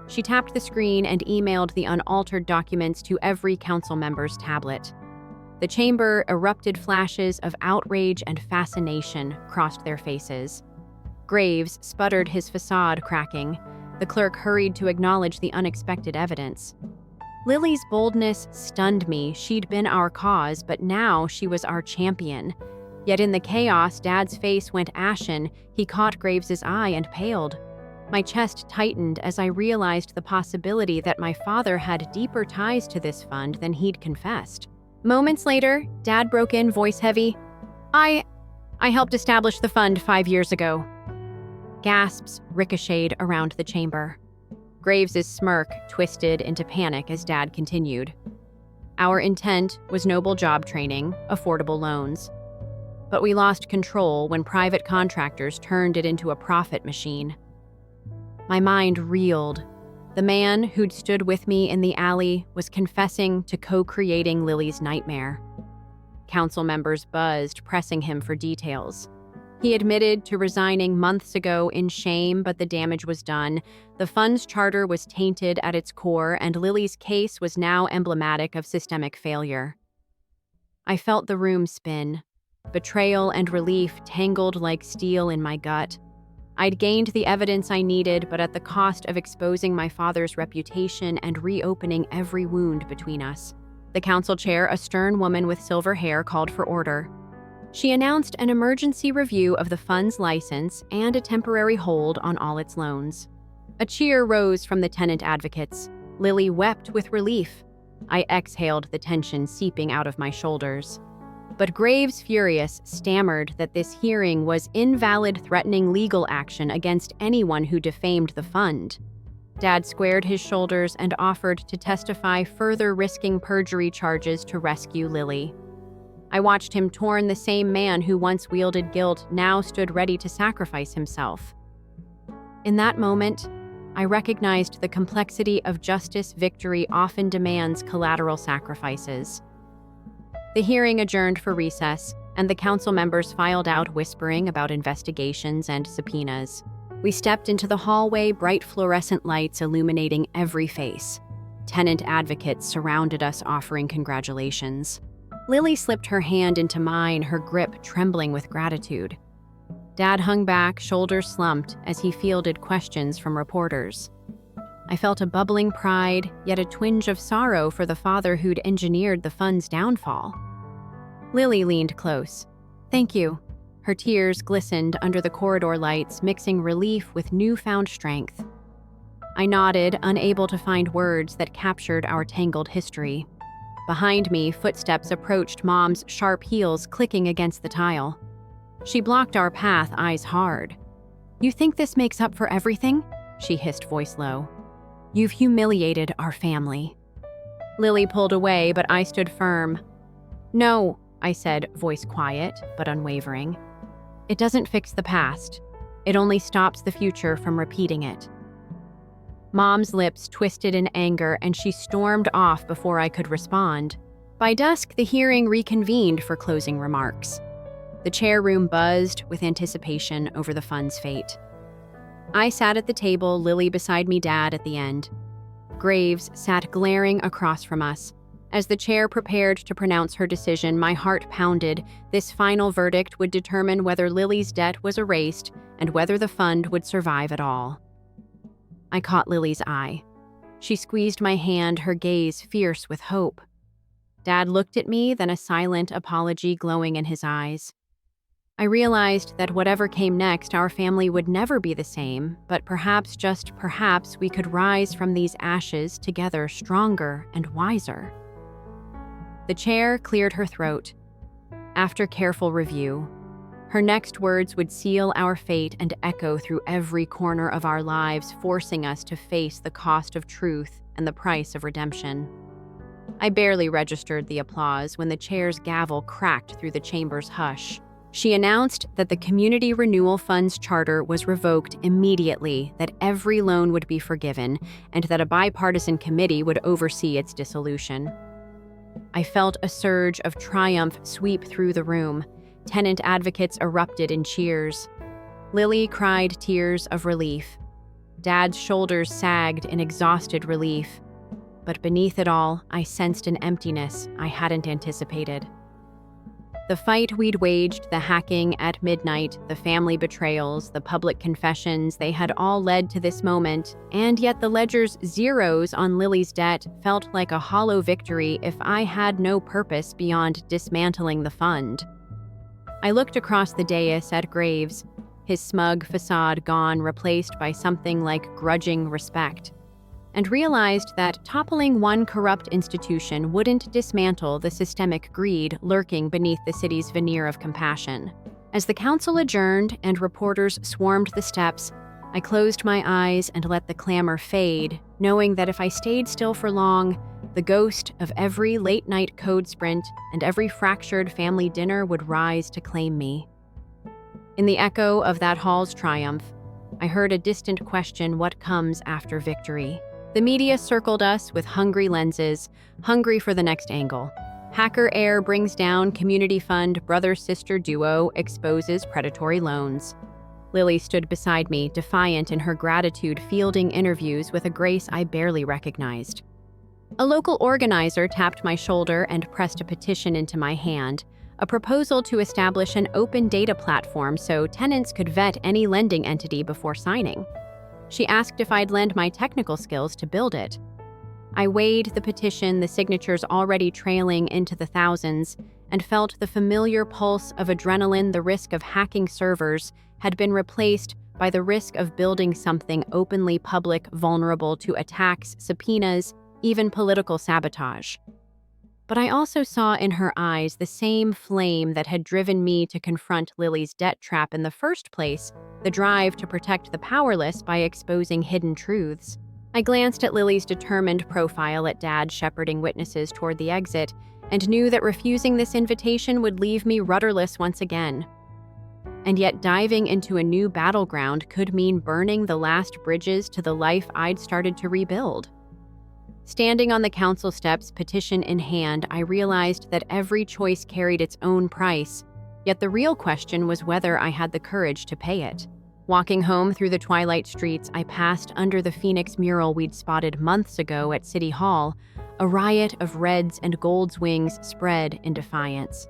She tapped the screen and emailed the unaltered documents to every council member's tablet. The chamber erupted. Flashes of outrage and fascination crossed their faces. Graves sputtered, his facade cracking. The clerk hurried to acknowledge the unexpected evidence. Lily's boldness stunned me. She'd been our cause, but now she was our champion. Yet in the chaos, Dad's face went ashen. He caught Graves's eye and paled. My chest tightened as I realized the possibility that my father had deeper ties to this fund than he'd confessed. Moments later, Dad broke in, voice heavy. I helped establish the fund 5 years ago." Gasps ricocheted around the chamber. Graves's smirk twisted into panic as Dad continued. "Our intent was noble job training, affordable loans. But we lost control when private contractors turned it into a profit machine." My mind reeled. The man who'd stood with me in the alley was confessing to co-creating Lily's nightmare. Council members buzzed, pressing him for details. He admitted to resigning months ago in shame, but the damage was done. The fund's charter was tainted at its core, and Lily's case was now emblematic of systemic failure. I felt the room spin. Betrayal and relief tangled like steel in my gut. I'd gained the evidence I needed, but at the cost of exposing my father's reputation and reopening every wound between us. The council chair, a stern woman with silver hair, called for order. She announced an emergency review of the fund's license and a temporary hold on all its loans. A cheer rose from the tenant advocates. Lily wept with relief. I exhaled, the tension seeping out of my shoulders. But Graves, furious, stammered that this hearing was invalid, threatening legal action against anyone who defamed the fund. Dad squared his shoulders and offered to testify further, risking perjury charges to rescue Lily. I watched him torn the same man who once wielded guilt now stood ready to sacrifice himself. In that moment, I recognized the complexity of justice victory often demands collateral sacrifices. The hearing adjourned for recess, and the council members filed out whispering about investigations and subpoenas. We stepped into the hallway, bright fluorescent lights illuminating every face. Tenant advocates surrounded us offering congratulations. Lily slipped her hand into mine, her grip trembling with gratitude. Dad hung back, shoulders slumped, as he fielded questions from reporters. I felt a bubbling pride, yet a twinge of sorrow for the father who'd engineered the fund's downfall. Lily leaned close. "Thank you." Her tears glistened under the corridor lights, mixing relief with newfound strength. I nodded, unable to find words that captured our tangled history. Behind me, footsteps approached, Mom's sharp heels clicking against the tile. She blocked our path, eyes hard. "You think this makes up for everything?" she hissed, voice low. "You've humiliated our family." Lily pulled away, but I stood firm. "No," I said, voice quiet but unwavering. "It doesn't fix the past. It only stops the future from repeating it." Mom's lips twisted in anger, and she stormed off before I could respond. By dusk, the hearing reconvened for closing remarks. The chair room buzzed with anticipation over the fund's fate. I sat at the table, Lily beside me, Dad at the end. Graves sat glaring across from us. As the chair prepared to pronounce her decision, my heart pounded. This final verdict would determine whether Lily's debt was erased and whether the fund would survive at all. I caught Lily's eye. She squeezed my hand, her gaze fierce with hope. Dad looked at me, then a silent apology glowing in his eyes. I realized that whatever came next, our family would never be the same, but perhaps, just perhaps, we could rise from these ashes together, stronger and wiser. The chair cleared her throat. After careful review, her next words would seal our fate and echo through every corner of our lives, forcing us to face the cost of truth and the price of redemption. I barely registered the applause when the chair's gavel cracked through the chamber's hush. She announced that the Community Renewal Fund's charter was revoked immediately, that every loan would be forgiven, and that a bipartisan committee would oversee its dissolution. I felt a surge of triumph sweep through the room. Tenant advocates erupted in cheers. Lily cried tears of relief. Dad's shoulders sagged in exhausted relief. But beneath it all, I sensed an emptiness I hadn't anticipated. The fight we'd waged, the hacking at midnight, the family betrayals, the public confessions, they had all led to this moment, and yet the ledger's zeros on Lily's debt felt like a hollow victory if I had no purpose beyond dismantling the fund. I looked across the dais at Graves, his smug facade gone, replaced by something like grudging respect, and realized that toppling one corrupt institution wouldn't dismantle the systemic greed lurking beneath the city's veneer of compassion. As the council adjourned and reporters swarmed the steps, I closed my eyes and let the clamor fade, knowing that if I stayed still for long, the ghost of every late-night code sprint and every fractured family dinner would rise to claim me. In the echo of that hall's triumph, I heard a distant question: what comes after victory? The media circled us with hungry lenses, hungry for the next angle. Hacker Air brings down community fund, brother-sister duo exposes predatory loans. Lily stood beside me, defiant in her gratitude, fielding interviews with a grace I barely recognized. A local organizer tapped my shoulder and pressed a petition into my hand, a proposal to establish an open data platform so tenants could vet any lending entity before signing. She asked if I'd lend my technical skills to build it. I weighed the petition, the signatures already trailing into the thousands, and felt the familiar pulse of adrenaline. The risk of hacking servers had been replaced by the risk of building something openly public, vulnerable to attacks, subpoenas, even political sabotage. But I also saw in her eyes the same flame that had driven me to confront Lily's debt trap in the first place, the drive to protect the powerless by exposing hidden truths. I glanced at Lily's determined profile, at Dad shepherding witnesses toward the exit, and knew that refusing this invitation would leave me rudderless once again. And yet diving into a new battleground could mean burning the last bridges to the life I'd started to rebuild. Standing on the council steps, petition in hand, I realized that every choice carried its own price, yet the real question was whether I had the courage to pay it. Walking home through the twilight streets, I passed under the Phoenix mural we'd spotted months ago at City Hall, a riot of reds and golds wings spread in defiance.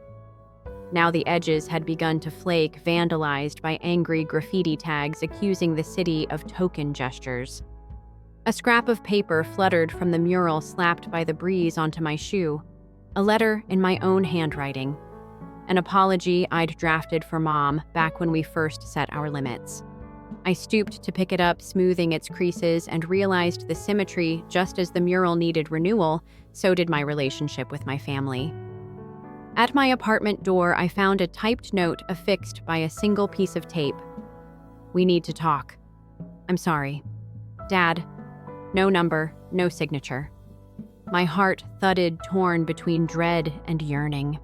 Now the edges had begun to flake, vandalized by angry graffiti tags accusing the city of token gestures. A scrap of paper fluttered from the mural, slapped by the breeze onto my shoe. A letter in my own handwriting. An apology I'd drafted for Mom back when we first set our limits. I stooped to pick it up, smoothing its creases, and realized the symmetry. Just as the mural needed renewal, so did my relationship with my family. At my apartment door, I found a typed note affixed by a single piece of tape. "We need to talk. I'm sorry. Dad." No number, no signature. My heart thudded, torn between dread and yearning.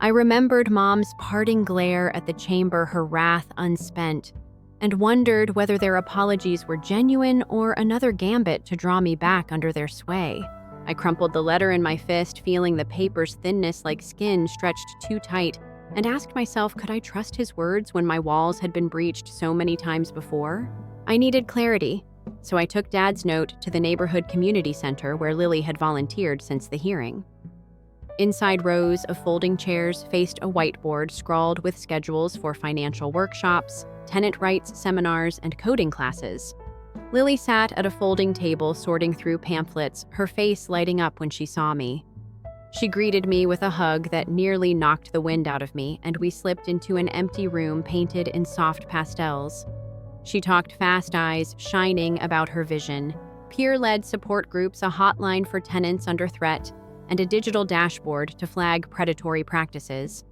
I remembered Mom's parting glare at the chamber, her wrath unspent, and wondered whether their apologies were genuine or another gambit to draw me back under their sway. I crumpled the letter in my fist, feeling the paper's thinness like skin stretched too tight, and asked myself, could I trust his words when my walls had been breached so many times before? I needed clarity, so I took Dad's note to the neighborhood community center where Lily had volunteered since the hearing. Inside rows of folding chairs faced a whiteboard scrawled with schedules for financial workshops, tenant rights seminars, and coding classes. Lily sat at a folding table sorting through pamphlets, her face lighting up when she saw me. She greeted me with a hug that nearly knocked the wind out of me, and we slipped into an empty room painted in soft pastels. She talked fast, eyes shining about her vision, peer-led support groups, a hotline for tenants under threat, and a digital dashboard to flag predatory practices.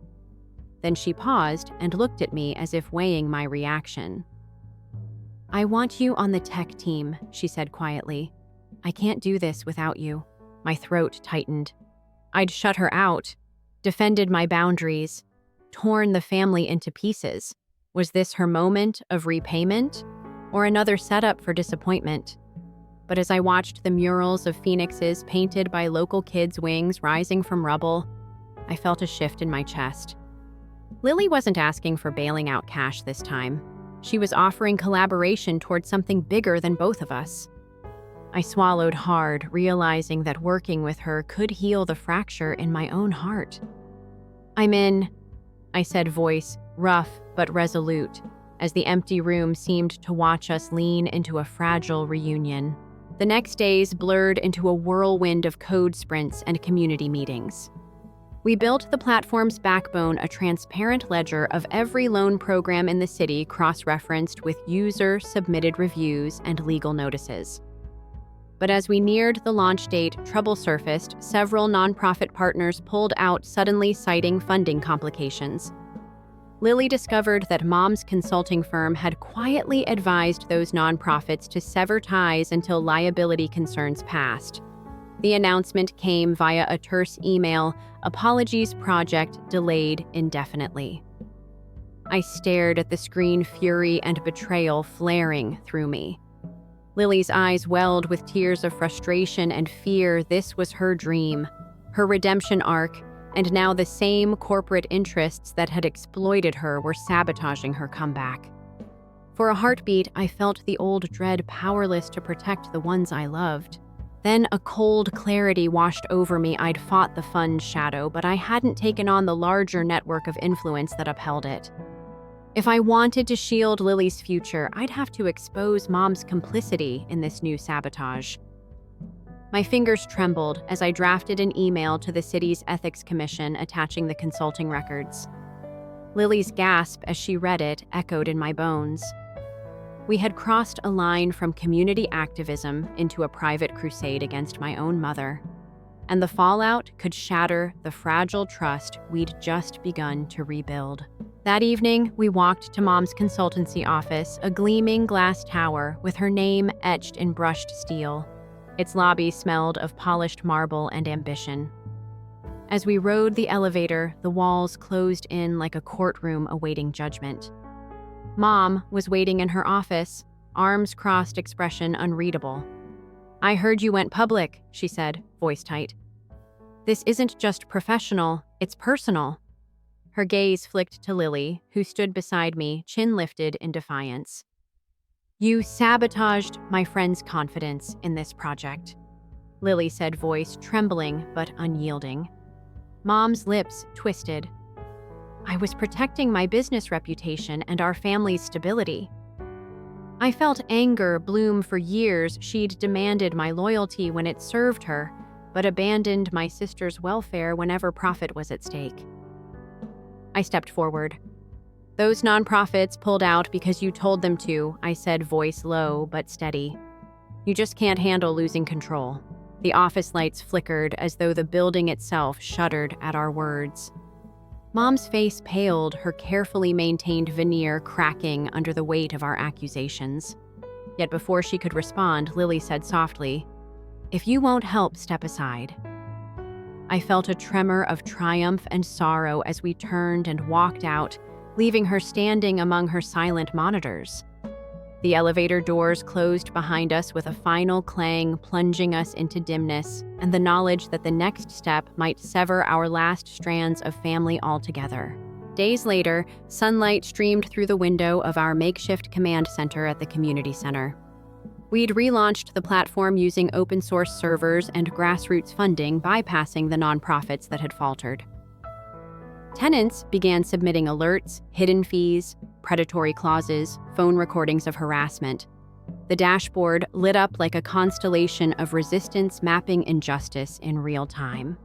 Then she paused and looked at me as if weighing my reaction. "I want you on the tech team," she said quietly. "I can't do this without you." My throat tightened. I'd shut her out, defended my boundaries, torn the family into pieces. Was this her moment of repayment, or another setup for disappointment? But as I watched the murals of phoenixes painted by local kids' wings rising from rubble, I felt a shift in my chest. Lily wasn't asking for bailing out cash this time. She was offering collaboration towards something bigger than both of us. I swallowed hard, realizing that working with her could heal the fracture in my own heart. "I'm in," I said, voice rough but resolute, as the empty room seemed to watch us lean into a fragile reunion. The next days blurred into a whirlwind of code sprints and community meetings. We built the platform's backbone, a transparent ledger of every loan program in the city, cross-referenced with user-submitted reviews and legal notices. But as we neared the launch date, trouble surfaced. Several nonprofit partners pulled out, suddenly citing funding complications. Lily discovered that Mom's consulting firm had quietly advised those nonprofits to sever ties until liability concerns passed. The announcement came via a terse email: "Apologies, project delayed indefinitely." I stared at the screen, fury and betrayal flaring through me. Lily's eyes welled with tears of frustration and fear. This was her dream, her redemption arc, and now the same corporate interests that had exploited her were sabotaging her comeback. For a heartbeat, I felt the old dread, powerless to protect the ones I loved. Then a cold clarity washed over me. I'd fought the fund's shadow, but I hadn't taken on the larger network of influence that upheld it. If I wanted to shield Lily's future, I'd have to expose Mom's complicity in this new sabotage. My fingers trembled as I drafted an email to the city's ethics commission attaching the consulting records. Lily's gasp as she read it echoed in my bones. We had crossed a line from community activism into a private crusade against my own mother, and the fallout could shatter the fragile trust we'd just begun to rebuild. That evening, we walked to Mom's consultancy office, a gleaming glass tower with her name etched in brushed steel. Its lobby smelled of polished marble and ambition. As we rode the elevator, the walls closed in like a courtroom awaiting judgment. Mom was waiting in her office, arms crossed, expression unreadable. "I heard you went public," she said, voice tight. "This isn't just professional, it's personal." Her gaze flicked to Lily, who stood beside me, chin lifted in defiance. "You sabotaged my friend's confidence in this project," Lily said, voice trembling but unyielding. Mom's lips twisted. "I was protecting my business reputation and our family's stability." I felt anger bloom for years. She'd demanded my loyalty when it served her, but abandoned my sister's welfare whenever profit was at stake. I stepped forward. "Those nonprofits pulled out because you told them to," I said, voice low but steady. "You just can't handle losing control." The office lights flickered as though the building itself shuddered at our words. Mom's face paled, her carefully maintained veneer cracking under the weight of our accusations. Yet before she could respond, Lily said softly, "If you won't help, step aside." I felt a tremor of triumph and sorrow as we turned and walked out, leaving her standing among her silent monitors. The elevator doors closed behind us with a final clang, plunging us into dimness, and the knowledge that the next step might sever our last strands of family altogether. Days later, sunlight streamed through the window of our makeshift command center at the community center. We'd relaunched the platform using open-source servers and grassroots funding, bypassing the nonprofits that had faltered. Tenants began submitting alerts, hidden fees, predatory clauses, phone recordings of harassment. The dashboard lit up like a constellation of resistance mapping injustice in real time.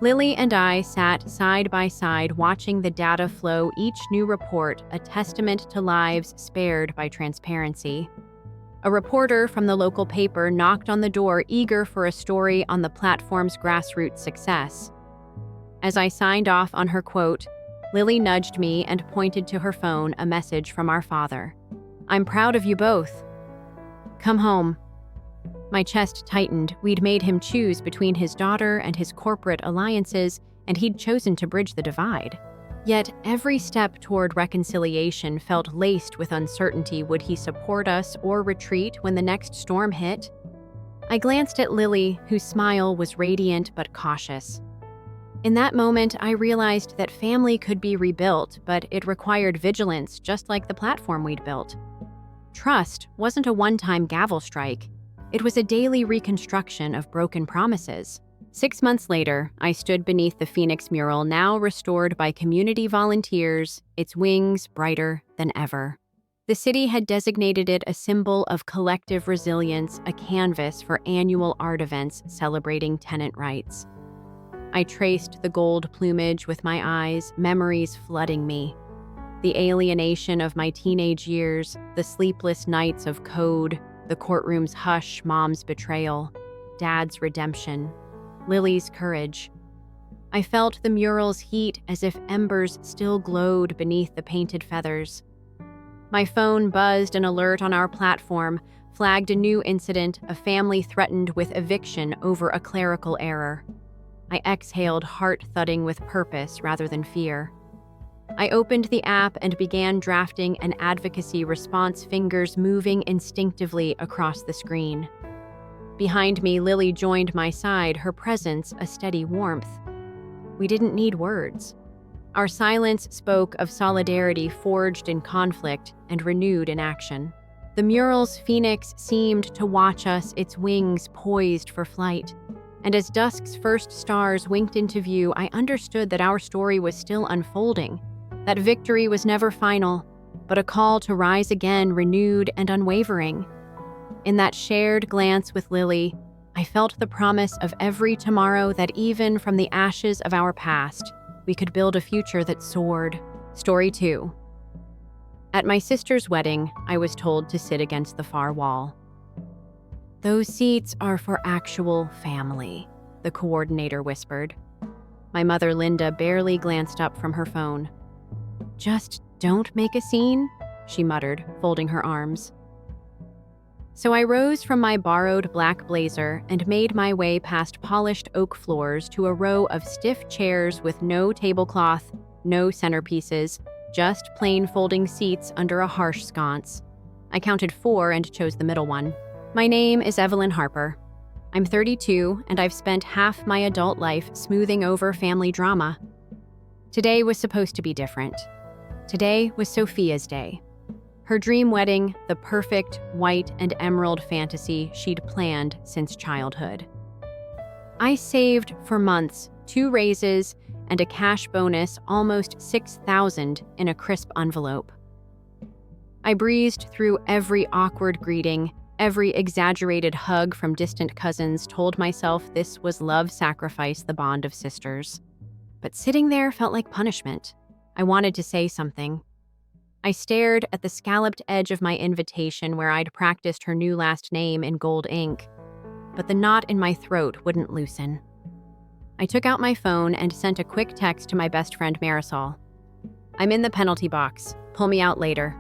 Lily and I sat side by side watching the data flow, each new report a testament to lives spared by transparency. A reporter from the local paper knocked on the door, eager for a story on the platform's grassroots success. As I signed off on her quote, Lily nudged me and pointed to her phone, a message from our father. "I'm proud of you both. Come home." My chest tightened. We'd made him choose between his daughter and his corporate alliances, and he'd chosen to bridge the divide. Yet every step toward reconciliation felt laced with uncertainty. Would he support us or retreat when the next storm hit? I glanced at Lily, whose smile was radiant but cautious. In that moment, I realized that family could be rebuilt, but it required vigilance, just like the platform we'd built. Trust wasn't a one-time gavel strike. It was a daily reconstruction of broken promises. 6 months later, I stood beneath the Phoenix mural, now restored by community volunteers, its wings brighter than ever. The city had designated it a symbol of collective resilience, a canvas for annual art events celebrating tenant rights. I traced the gold plumage with my eyes, memories flooding me. The alienation of my teenage years, the sleepless nights of code, the courtroom's hush, Mom's betrayal, Dad's redemption, Lily's courage. I felt the mural's heat as if embers still glowed beneath the painted feathers. My phone buzzed. An alert on our platform flagged a new incident, a family threatened with eviction over a clerical error. I exhaled, heart thudding with purpose rather than fear. I opened the app and began drafting an advocacy response, fingers moving instinctively across the screen. Behind me, Lily joined my side, her presence a steady warmth. We didn't need words. Our silence spoke of solidarity forged in conflict and renewed in action. The mural's phoenix seemed to watch us, its wings poised for flight. And as dusk's first stars winked into view, I understood that our story was still unfolding, that victory was never final, but a call to rise again, renewed and unwavering. In that shared glance with Lily, I felt the promise of every tomorrow, that even from the ashes of our past, we could build a future that soared. Story 2. At my sister's wedding, I was told to sit against the far wall. "Those seats are for actual family," the coordinator whispered. My mother, Linda, barely glanced up from her phone. "Just don't make a scene," she muttered, folding her arms. So I rose from my borrowed black blazer and made my way past polished oak floors to a row of stiff chairs with no tablecloth, no centerpieces, just plain folding seats under a harsh sconce. I counted 4 and chose the middle one. My name is Evelyn Harper. I'm 32, and I've spent half my adult life smoothing over family drama. Today was supposed to be different. Today was Sophia's day. Her dream wedding, the perfect white and emerald fantasy she'd planned since childhood. I saved for months 2 raises and a cash bonus almost $6,000 in a crisp envelope. I breezed through every awkward greeting, every exaggerated hug from distant cousins, told myself this was love sacrifice, the bond of sisters. But sitting there felt like punishment. I wanted to say something. I stared at the scalloped edge of my invitation where I'd practiced her new last name in gold ink, but the knot in my throat wouldn't loosen. I took out my phone and sent a quick text to my best friend Marisol. "I'm in the penalty box. Pull me out later."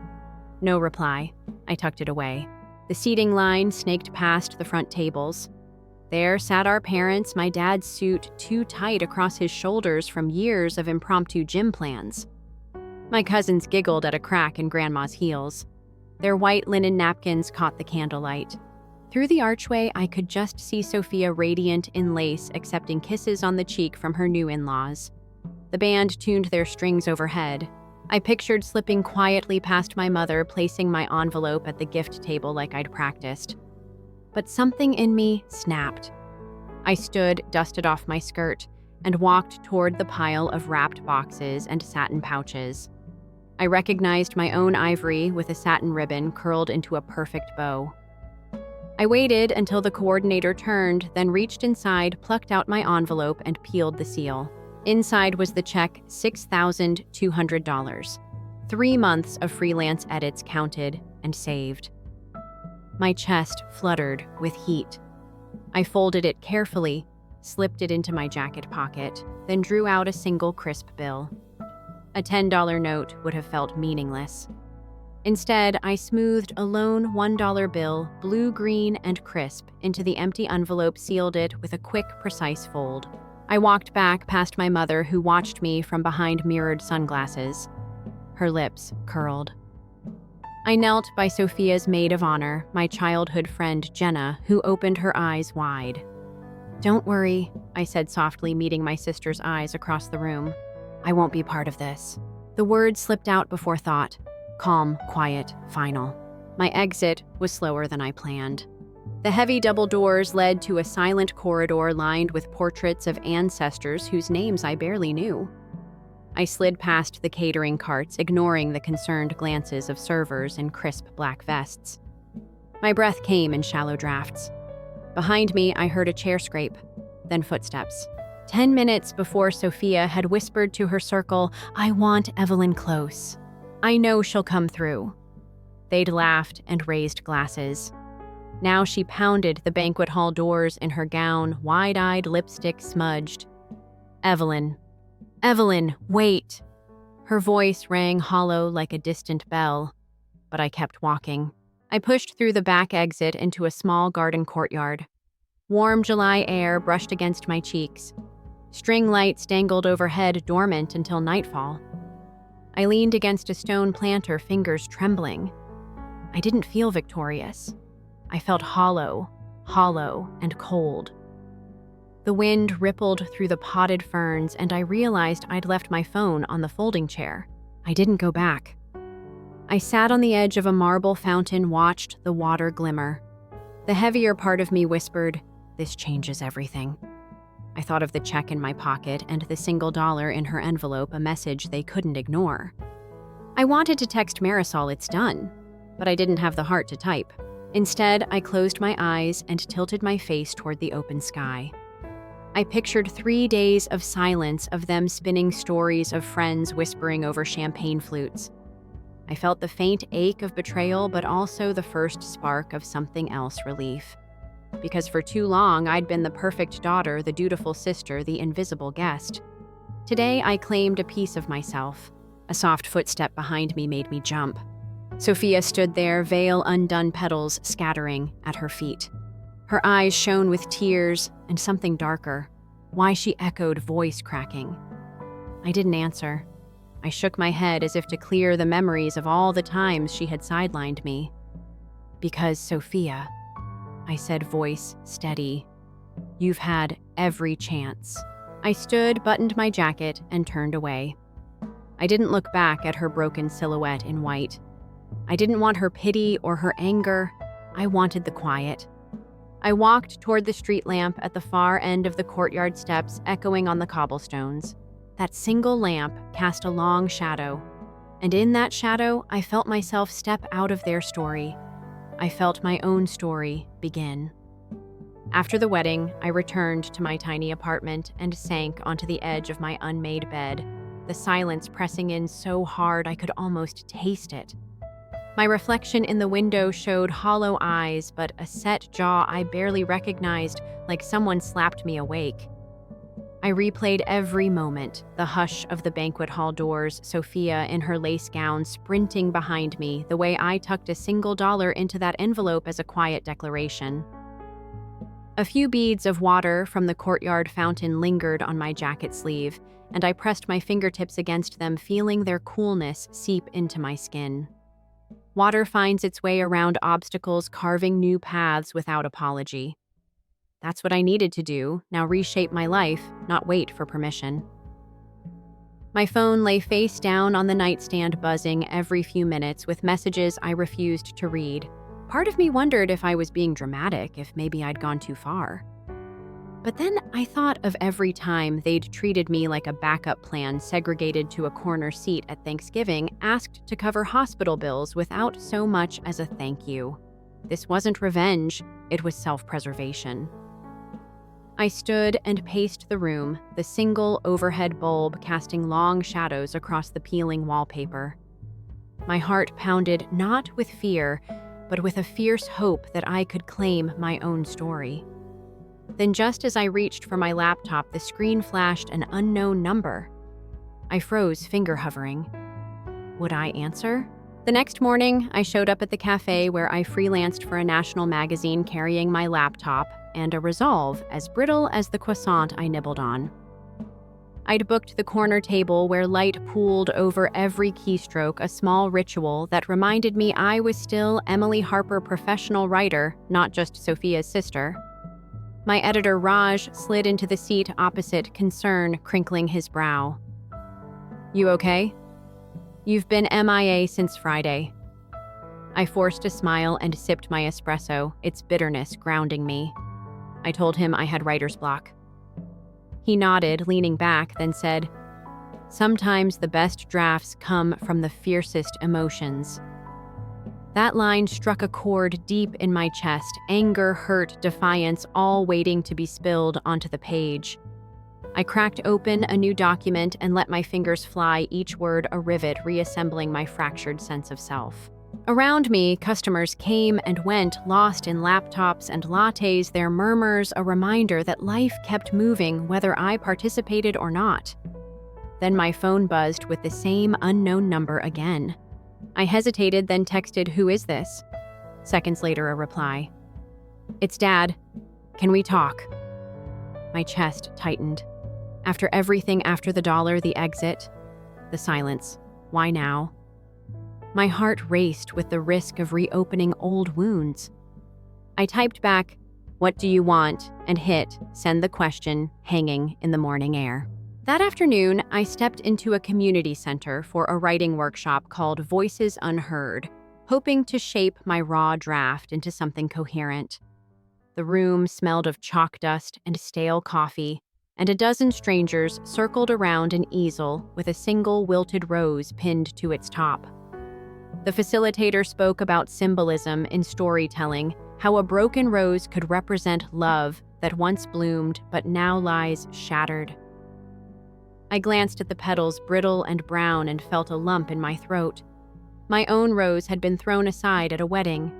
No reply. I tucked it away. The seating line snaked past the front tables. There sat our parents, my dad's suit too tight across his shoulders from years of impromptu gym plans. My cousins giggled at a crack in Grandma's heels. Their white linen napkins caught the candlelight. Through the archway, I could just see Sophia radiant in lace, accepting kisses on the cheek from her new in-laws. The band tuned their strings overhead. I pictured slipping quietly past my mother, placing my envelope at the gift table like I'd practiced. But something in me snapped. I stood, dusted off my skirt, and walked toward the pile of wrapped boxes and satin pouches. I recognized my own ivory with a satin ribbon curled into a perfect bow. I waited until the coordinator turned, then reached inside, plucked out my envelope, and peeled the seal. Inside was the check, $6,200. 3 months of freelance edits counted and saved. My chest fluttered with heat. I folded it carefully, slipped it into my jacket pocket, then drew out a single crisp bill. A $10 note would have felt meaningless. Instead, I smoothed a lone $1 bill, blue-green and crisp, into the empty envelope, sealed it with a quick, precise fold. I walked back past my mother, who watched me from behind mirrored sunglasses. Her lips curled. I knelt by Sophia's maid of honor, my childhood friend Jenna, who opened her eyes wide. "Don't worry," I said softly, meeting my sister's eyes across the room. "I won't be part of this." The words slipped out before thought. Calm, quiet, final. My exit was slower than I planned. The heavy double doors led to a silent corridor lined with portraits of ancestors whose names I barely knew. I slid past the catering carts, ignoring the concerned glances of servers in crisp black vests. My breath came in shallow drafts. Behind me, I heard a chair scrape, then footsteps. 10 minutes before Sophia had whispered to her circle, "I want Evelyn close. I know she'll come through." They'd laughed and raised glasses. Now she pounded the banquet hall doors in her gown, wide-eyed, lipstick smudged. "Evelyn. Evelyn, wait." Her voice rang hollow like a distant bell, but I kept walking. I pushed through the back exit into a small garden courtyard. Warm July air brushed against my cheeks. String lights dangled overhead, dormant until nightfall. I leaned against a stone planter, fingers trembling. I didn't feel victorious. I felt hollow and cold. The wind rippled through the potted ferns, and I realized I'd left my phone on the folding chair. I didn't go back. I sat on the edge of a marble fountain, watched the water glimmer. The heavier part of me whispered, "This changes everything." I thought of the check in my pocket and the single dollar in her envelope, a message they couldn't ignore. I wanted to text Marisol, "It's done," but I didn't have the heart to type. Instead, I closed my eyes and tilted my face toward the open sky. I pictured 3 days of silence, of them spinning stories of friends whispering over champagne flutes. I felt the faint ache of betrayal, but also the first spark of something else, relief. Because for too long, I'd been the perfect daughter, the dutiful sister, the invisible guest. Today, I claimed a piece of myself. A soft footstep behind me made me jump. Sophia stood there, veil undone, petals scattering at her feet. Her eyes shone with tears and something darker. Why, she echoed, voice cracking. I didn't answer. I shook my head as if to clear the memories of all the times she had sidelined me. Because, Sophia, I said, voice steady, you've had every chance. I stood, buttoned my jacket, and turned away. I didn't look back at her broken silhouette in white. I didn't want her pity or her anger. I wanted the quiet. I walked toward the street lamp at the far end of the courtyard steps, echoing on the cobblestones. That single lamp cast a long shadow, and in that shadow, I felt myself step out of their story. I felt my own story begin. After the wedding, I returned to my tiny apartment and sank onto the edge of my unmade bed, the silence pressing in so hard I could almost taste it. My reflection in the window showed hollow eyes, but a set jaw I barely recognized, like someone slapped me awake. I replayed every moment, the hush of the banquet hall doors, Sophia in her lace gown sprinting behind me, the way I tucked a single dollar into that envelope as a quiet declaration. A few beads of water from the courtyard fountain lingered on my jacket sleeve, and I pressed my fingertips against them, feeling their coolness seep into my skin. Water finds its way around obstacles, carving new paths without apology. That's what I needed to do, now reshape my life, not wait for permission. My phone lay face down on the nightstand, buzzing every few minutes with messages I refused to read. Part of me wondered if I was being dramatic, if maybe I'd gone too far. But then I thought of every time they'd treated me like a backup plan, segregated to a corner seat at Thanksgiving, asked to cover hospital bills without so much as a thank you. This wasn't revenge, it was self-preservation. I stood and paced the room, the single overhead bulb casting long shadows across the peeling wallpaper. My heart pounded not with fear, but with a fierce hope that I could claim my own story. Then just as I reached for my laptop, the screen flashed an unknown number. I froze, finger hovering. Would I answer? The next morning, I showed up at the cafe where I freelanced for a national magazine, carrying my laptop and a resolve as brittle as the croissant I nibbled on. I'd booked the corner table where light pooled over every keystroke, a small ritual that reminded me I was still Emily Harper, professional writer, not just Sophia's sister. My editor, Raj, slid into the seat opposite, concern crinkling his brow. You okay? You've been MIA since Friday. I forced a smile and sipped my espresso, its bitterness grounding me. I told him I had writer's block. He nodded, leaning back, then said, "Sometimes the best drafts come from the fiercest emotions." That line struck a chord deep in my chest, anger, hurt, defiance, all waiting to be spilled onto the page. I cracked open a new document and let my fingers fly, each word a rivet, reassembling my fractured sense of self. Around me, customers came and went, lost in laptops and lattes, their murmurs a reminder that life kept moving whether I participated or not. Then my phone buzzed with the same unknown number again. I hesitated, then texted, "Who is this?" Seconds later, a reply. "It's Dad. Can we talk?" My chest tightened. After everything, after the dollar, the exit, the silence. Why now? My heart raced with the risk of reopening old wounds. I typed back, "What do you want?" and hit send the question, hanging in the morning air. That afternoon, I stepped into a community center for a writing workshop called Voices Unheard, hoping to shape my raw draft into something coherent. The room smelled of chalk dust and stale coffee, and a dozen strangers circled around an easel with a single wilted rose pinned to its top. The facilitator spoke about symbolism in storytelling, how a broken rose could represent love that once bloomed but now lies shattered. I glanced at the petals, brittle and brown, and felt a lump in my throat. My own rose had been thrown aside at a wedding,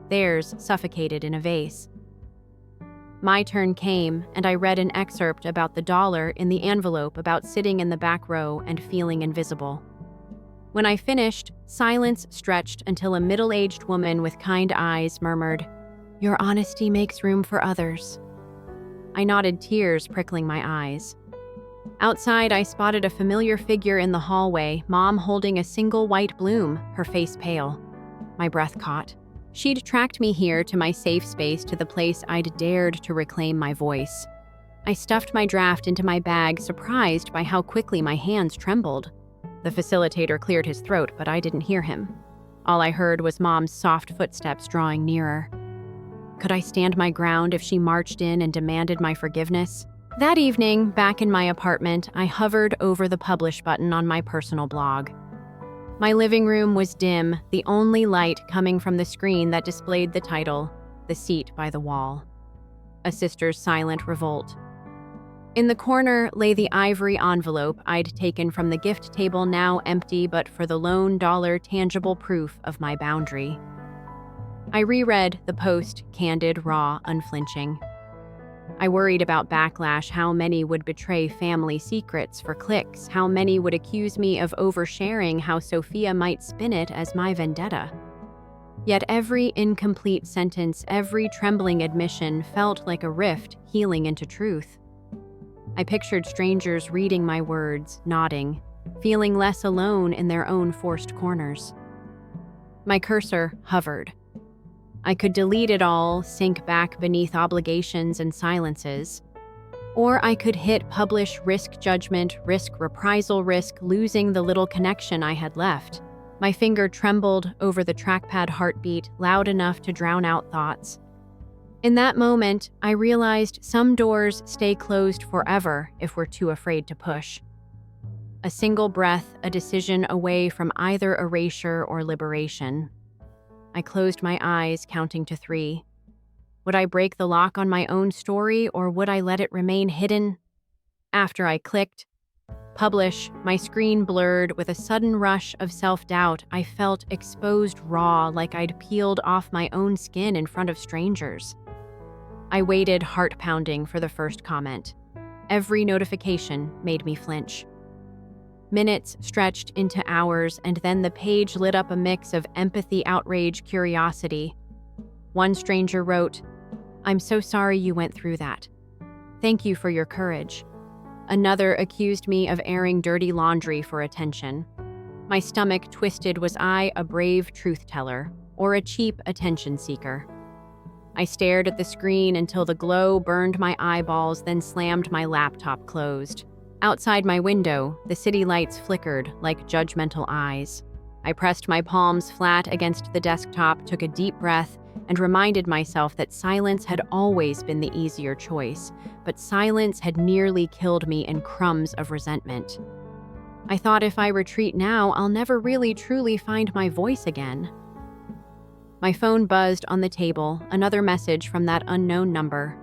theirs suffocated in a vase. My turn came, and I read an excerpt about the dollar in the envelope, about sitting in the back row and feeling invisible. When I finished, silence stretched until a middle-aged woman with kind eyes murmured, "Your honesty makes room for others." I nodded, tears prickling my eyes. Outside, I spotted a familiar figure in the hallway, Mom holding a single white bloom, her face pale. My breath caught. She'd tracked me here to my safe space, to the place I'd dared to reclaim my voice. I stuffed my draft into my bag, surprised by how quickly my hands trembled. The facilitator cleared his throat, but I didn't hear him. All I heard was Mom's soft footsteps drawing nearer. Could I stand my ground if she marched in and demanded my forgiveness? That evening, back in my apartment, I hovered over the publish button on my personal blog. My living room was dim, the only light coming from the screen that displayed the title, "The Seat by the Wall." A sister's silent revolt. In the corner lay the ivory envelope I'd taken from the gift table, now empty but for the lone dollar, tangible proof of my boundary. I reread the post, candid, raw, unflinching. I worried about backlash, how many would betray family secrets for clicks, how many would accuse me of oversharing, how Sophia might spin it as my vendetta. Yet every incomplete sentence, every trembling admission felt like a rift healing into truth. I pictured strangers reading my words, nodding, feeling less alone in their own forced corners. My cursor hovered. I could delete it all, sink back beneath obligations and silences. Or I could hit publish, risk judgment, risk reprisal, risk losing the little connection I had left. My finger trembled over the trackpad, heartbeat loud enough to drown out thoughts. In that moment, I realized some doors stay closed forever if we're too afraid to push. A single breath, a decision away from either erasure or liberation. I closed my eyes, counting to 3. Would I break the lock on my own story, or would I let it remain hidden? After I clicked publish, my screen blurred with a sudden rush of self-doubt. I felt exposed raw, like I'd peeled off my own skin in front of strangers. I waited, heart pounding, for the first comment. Every notification made me flinch. Minutes stretched into hours, and then the page lit up, a mix of empathy, outrage, curiosity. One stranger wrote, "I'm so sorry you went through that. Thank you for your courage." Another accused me of airing dirty laundry for attention. My stomach twisted. Was I a brave truth teller or a cheap attention seeker? I stared at the screen until the glow burned my eyeballs, then slammed my laptop closed. Outside my window, the city lights flickered like judgmental eyes. I pressed my palms flat against the desktop, took a deep breath, and reminded myself that silence had always been the easier choice, but silence had nearly killed me in crumbs of resentment. I thought, if I retreat now, I'll never really truly find my voice again. My phone buzzed on the table, another message from that unknown number.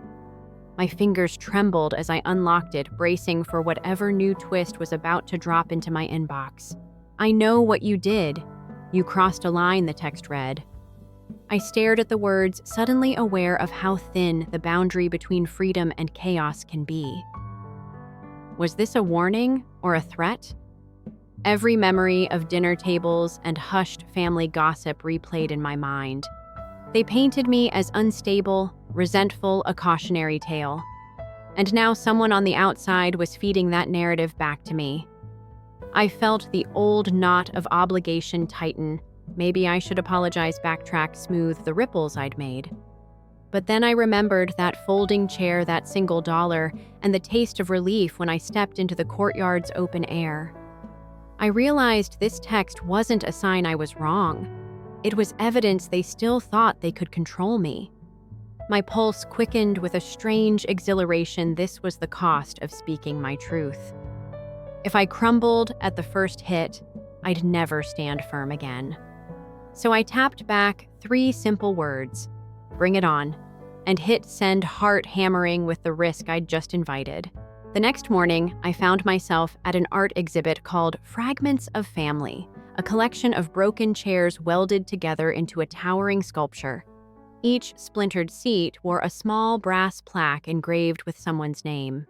My fingers trembled as I unlocked it, bracing for whatever new twist was about to drop into my inbox. "I know what you did. You crossed a line," the text read. I stared at the words, suddenly aware of how thin the boundary between freedom and chaos can be. Was this a warning or a threat? Every memory of dinner tables and hushed family gossip replayed in my mind. They painted me as unstable, resentful, a cautionary tale. And now someone on the outside was feeding that narrative back to me. I felt the old knot of obligation tighten. Maybe I should apologize, backtrack, smooth the ripples I'd made. But then I remembered that folding chair, that single dollar, and the taste of relief when I stepped into the courtyard's open air. I realized this text wasn't a sign I was wrong. It was evidence they still thought they could control me. My pulse quickened with a strange exhilaration. This was the cost of speaking my truth. If I crumbled at the first hit, I'd never stand firm again. So I tapped back 3 simple words, "Bring it on," and hit send, heart hammering with the risk I'd just invited. The next morning, I found myself at an art exhibit called Fragments of Family, a collection of broken chairs welded together into a towering sculpture. Each splintered seat wore a small brass plaque engraved with someone's name.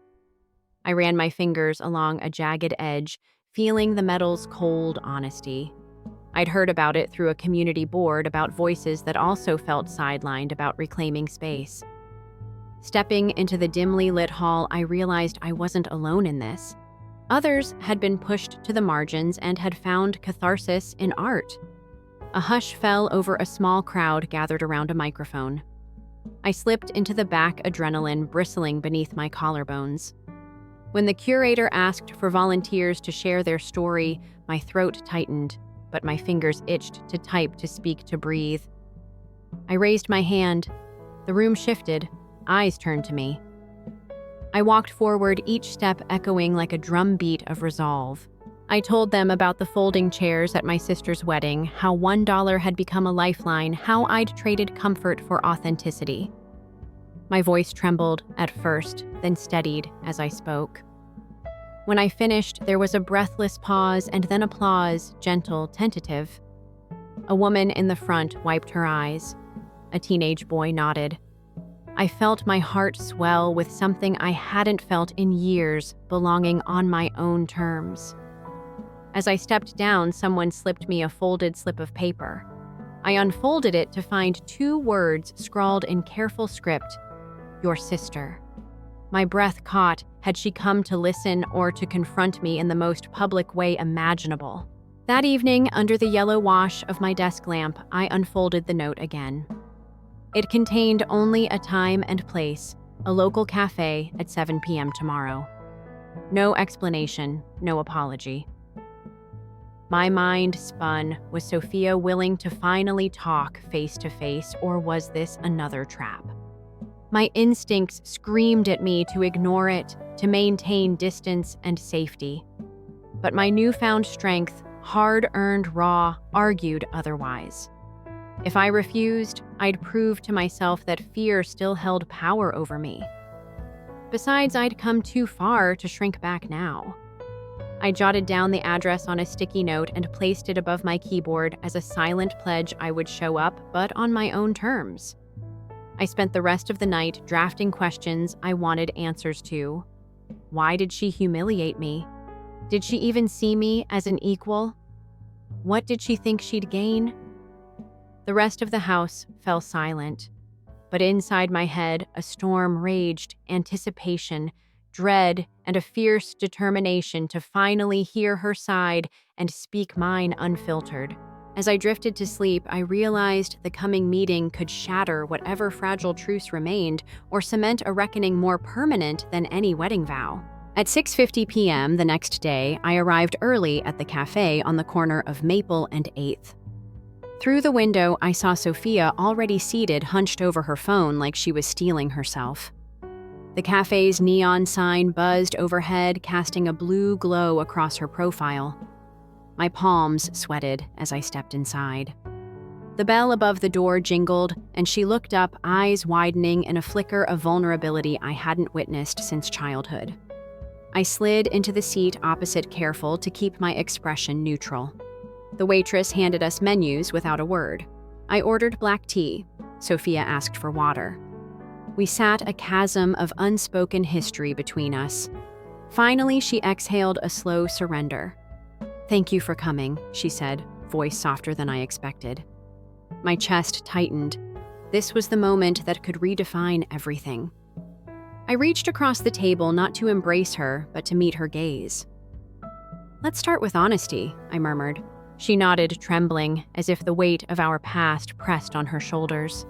I ran my fingers along a jagged edge, feeling the metal's cold honesty. I'd heard about it through a community board about voices that also felt sidelined about reclaiming space. Stepping into the dimly lit hall, I realized I wasn't alone in this. Others had been pushed to the margins and had found catharsis in art. A hush fell over a small crowd gathered around a microphone. I slipped into the back, adrenaline bristling beneath my collarbones. When the curator asked for volunteers to share their story, my throat tightened, but my fingers itched to type, to speak, to breathe. I raised my hand. The room shifted. Eyes turned to me. I walked forward, each step echoing like a drum beat of resolve. I told them about the folding chairs at my sister's wedding, how $1 had become a lifeline, how I'd traded comfort for authenticity. My voice trembled at first, then steadied as I spoke. When I finished, there was a breathless pause and then applause, gentle, tentative. A woman in the front wiped her eyes. A teenage boy nodded. I felt my heart swell with something I hadn't felt in years, belonging on my own terms. As I stepped down, someone slipped me a folded slip of paper. I unfolded it to find 2 words scrawled in careful script: "Your sister." My breath caught. Had she come to listen or to confront me in the most public way imaginable? That evening, under the yellow wash of my desk lamp, I unfolded the note again. It contained only a time and place, a local cafe at 7 p.m. tomorrow. No explanation, no apology. My mind spun. Was Sophia willing to finally talk face to face, or was this another trap? My instincts screamed at me to ignore it, to maintain distance and safety. But my newfound strength, hard-earned raw, argued otherwise. If I refused, I'd prove to myself that fear still held power over me. Besides, I'd come too far to shrink back now. I jotted down the address on a sticky note and placed it above my keyboard as a silent pledge I would show up, but on my own terms. I spent the rest of the night drafting questions I wanted answers to. Why did she humiliate me? Did she even see me as an equal? What did she think she'd gain? The rest of the house fell silent, but inside my head a storm raged, anticipation, dread, and a fierce determination to finally hear her side and speak mine unfiltered. As I drifted to sleep, I realized the coming meeting could shatter whatever fragile truce remained or cement a reckoning more permanent than any wedding vow. At 6:50 p.m. the next day, I arrived early at the cafe on the corner of Maple and 8th. Through the window, I saw Sophia already seated, hunched over her phone like she was steeling herself. The cafe's neon sign buzzed overhead, casting a blue glow across her profile. My palms sweated as I stepped inside. The bell above the door jingled, and she looked up, eyes widening in a flicker of vulnerability I hadn't witnessed since childhood. I slid into the seat opposite, careful to keep my expression neutral. The waitress handed us menus without a word. I ordered black tea. Sophia asked for water. We sat, a chasm of unspoken history between us. Finally, she exhaled a slow surrender. "Thank you for coming," she said, voice softer than I expected. My chest tightened. This was the moment that could redefine everything. I reached across the table, not to embrace her, but to meet her gaze. "Let's start with honesty," I murmured. She nodded, trembling, as if the weight of our past pressed on her shoulders.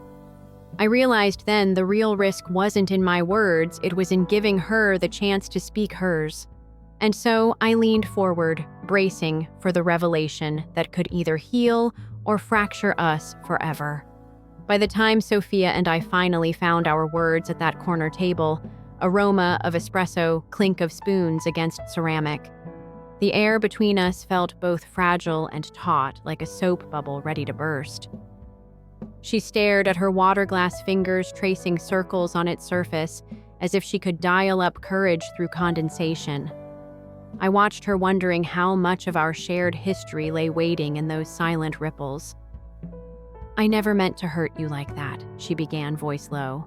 I realized then the real risk wasn't in my words, it was in giving her the chance to speak hers. And so I leaned forward, bracing for the revelation that could either heal or fracture us forever. By the time Sophia and I finally found our words at that corner table, aroma of espresso, clink of spoons against ceramic. The air between us felt both fragile and taut, like a soap bubble ready to burst. She stared at her water glass fingers, tracing circles on its surface, as if she could dial up courage through condensation. I watched her, wondering how much of our shared history lay waiting in those silent ripples. "I never meant to hurt you like that," she began, voice low.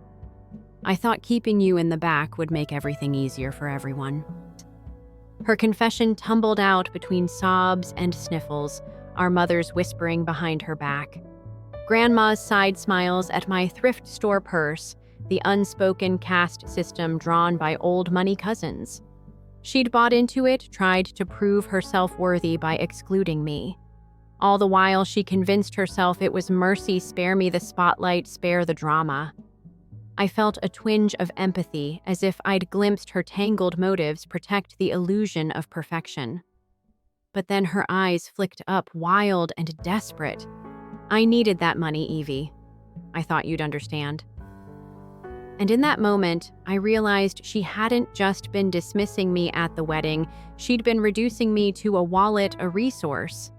"I thought keeping you in the back would make everything easier for everyone." Her confession tumbled out between sobs and sniffles, our mothers whispering behind her back. Grandma's side smiles at my thrift store purse, the unspoken caste system drawn by old money cousins. She'd bought into it, tried to prove herself worthy by excluding me. All the while, she convinced herself it was mercy, spare me the spotlight, spare the drama. I felt a twinge of empathy, as if I'd glimpsed her tangled motives protect the illusion of perfection. But then her eyes flicked up, wild and desperate. I needed that money, Evie. I thought you'd understand. And in that moment, I realized she hadn't just been dismissing me at the wedding, she'd been reducing me to a wallet, a resource.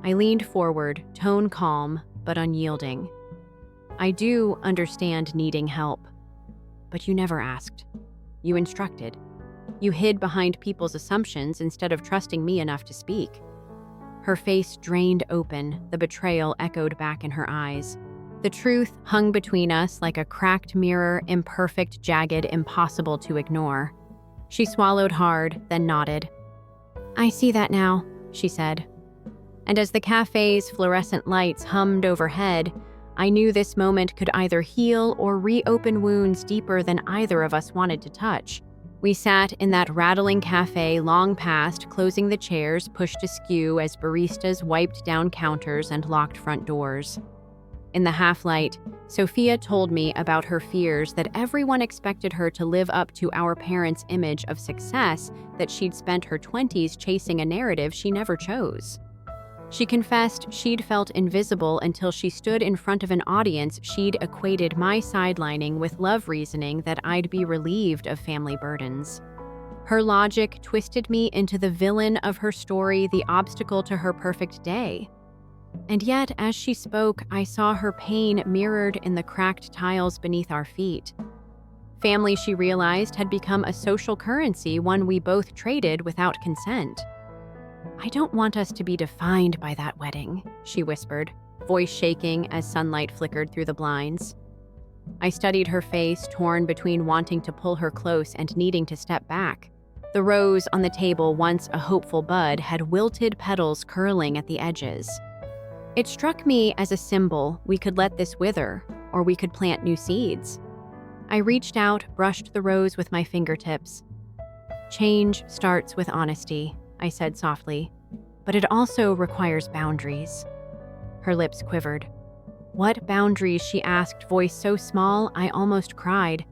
I leaned forward, tone calm, but unyielding. I do understand needing help, but you never asked. You instructed. You hid behind people's assumptions instead of trusting me enough to speak. Her face drained open, the betrayal echoed back in her eyes. The truth hung between us like a cracked mirror, imperfect, jagged, impossible to ignore. She swallowed hard, then nodded. I see that now, she said. And as the cafe's fluorescent lights hummed overhead, I knew this moment could either heal or reopen wounds deeper than either of us wanted to touch. We sat in that rattling cafe long past, closing the chairs pushed askew as baristas wiped down counters and locked front doors. In the half-light, Sophia told me about her fears that everyone expected her to live up to our parents' image of success, that she'd spent her 20s chasing a narrative she never chose. She confessed she'd felt invisible until she stood in front of an audience she'd equated my sidelining with love, reasoning that I'd be relieved of family burdens. Her logic twisted me into the villain of her story, the obstacle to her perfect day. And yet, as she spoke, I saw her pain mirrored in the cracked tiles beneath our feet. Family, she realized, had become a social currency, one we both traded without consent. I don't want us to be defined by that wedding, she whispered, voice shaking as sunlight flickered through the blinds. I studied her face, torn between wanting to pull her close and needing to step back. The rose on the table, once a hopeful bud, had wilted petals curling at the edges. It struck me as a symbol. We could let this wither, or we could plant new seeds. I reached out, brushed the rose with my fingertips. Change starts with honesty, I said softly, but it also requires boundaries. Her lips quivered. What boundaries, she asked, voice so small I almost cried.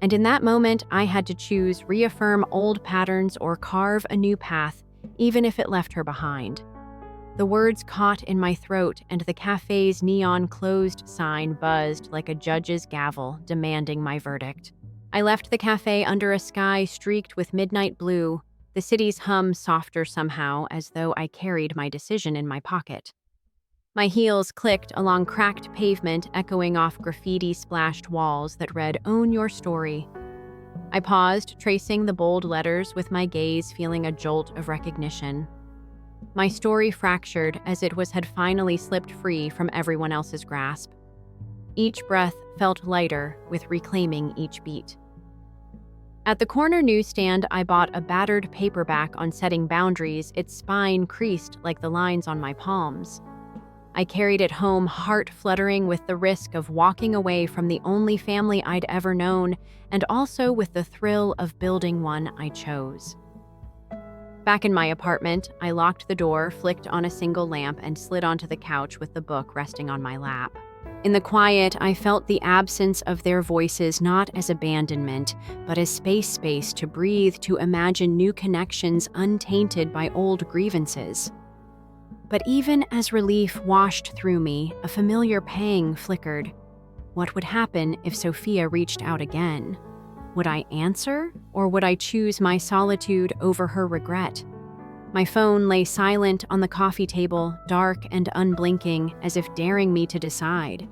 And in that moment, I had to choose, reaffirm old patterns or carve a new path, even if it left her behind. The words caught in my throat, and the cafe's neon closed sign buzzed like a judge's gavel, demanding my verdict. I left the cafe under a sky streaked with midnight blue, the city's hum softer somehow, as though I carried my decision in my pocket. My heels clicked along cracked pavement, echoing off graffiti-splashed walls that read, "Own your story." I paused, tracing the bold letters with my gaze, feeling a jolt of recognition. My story fractured as it had finally slipped free from everyone else's grasp. Each breath felt lighter with reclaiming each beat. At the corner newsstand, I bought a battered paperback on setting boundaries, its spine creased like the lines on my palms. I carried it home, heart fluttering with the risk of walking away from the only family I'd ever known, and also with the thrill of building one I chose. Back in my apartment, I locked the door, flicked on a single lamp, and slid onto the couch with the book resting on my lap. In the quiet, I felt the absence of their voices not as abandonment, but as space to breathe, to imagine new connections untainted by old grievances. But even as relief washed through me, a familiar pang flickered. What would happen if Sophia reached out again? Would I answer, or would I choose my solitude over her regret? My phone lay silent on the coffee table, dark and unblinking, as if daring me to decide.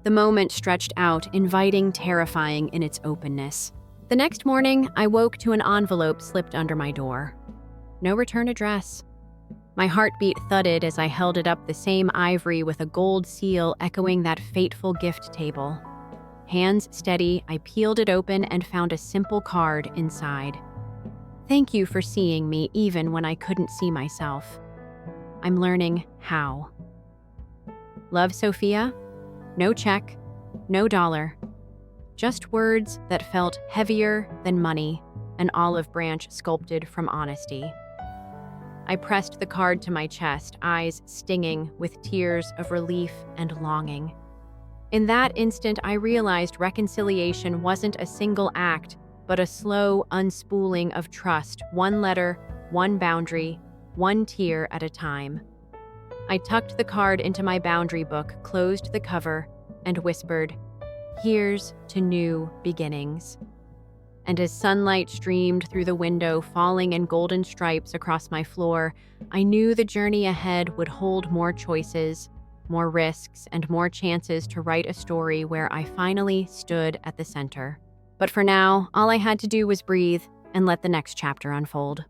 The moment stretched out, inviting, terrifying in its openness. The next morning, I woke to an envelope slipped under my door. No return address. My heartbeat thudded as I held it up, the same ivory with a gold seal echoing that fateful gift table. Hands steady, I peeled it open and found a simple card inside. Thank you for seeing me even when I couldn't see myself. I'm learning how. Love, Sophia? No check, no dollar. Just words that felt heavier than money, an olive branch sculpted from honesty. I pressed the card to my chest, eyes stinging with tears of relief and longing. In that instant, I realized reconciliation wasn't a single act, but a slow unspooling of trust, one letter, one boundary, one tear at a time. I tucked the card into my boundary book, closed the cover, and whispered, "Here's to new beginnings." And as sunlight streamed through the window, falling in golden stripes across my floor, I knew the journey ahead would hold more choices, more risks, and more chances to write a story where I finally stood at the center. But for now, all I had to do was breathe and let the next chapter unfold.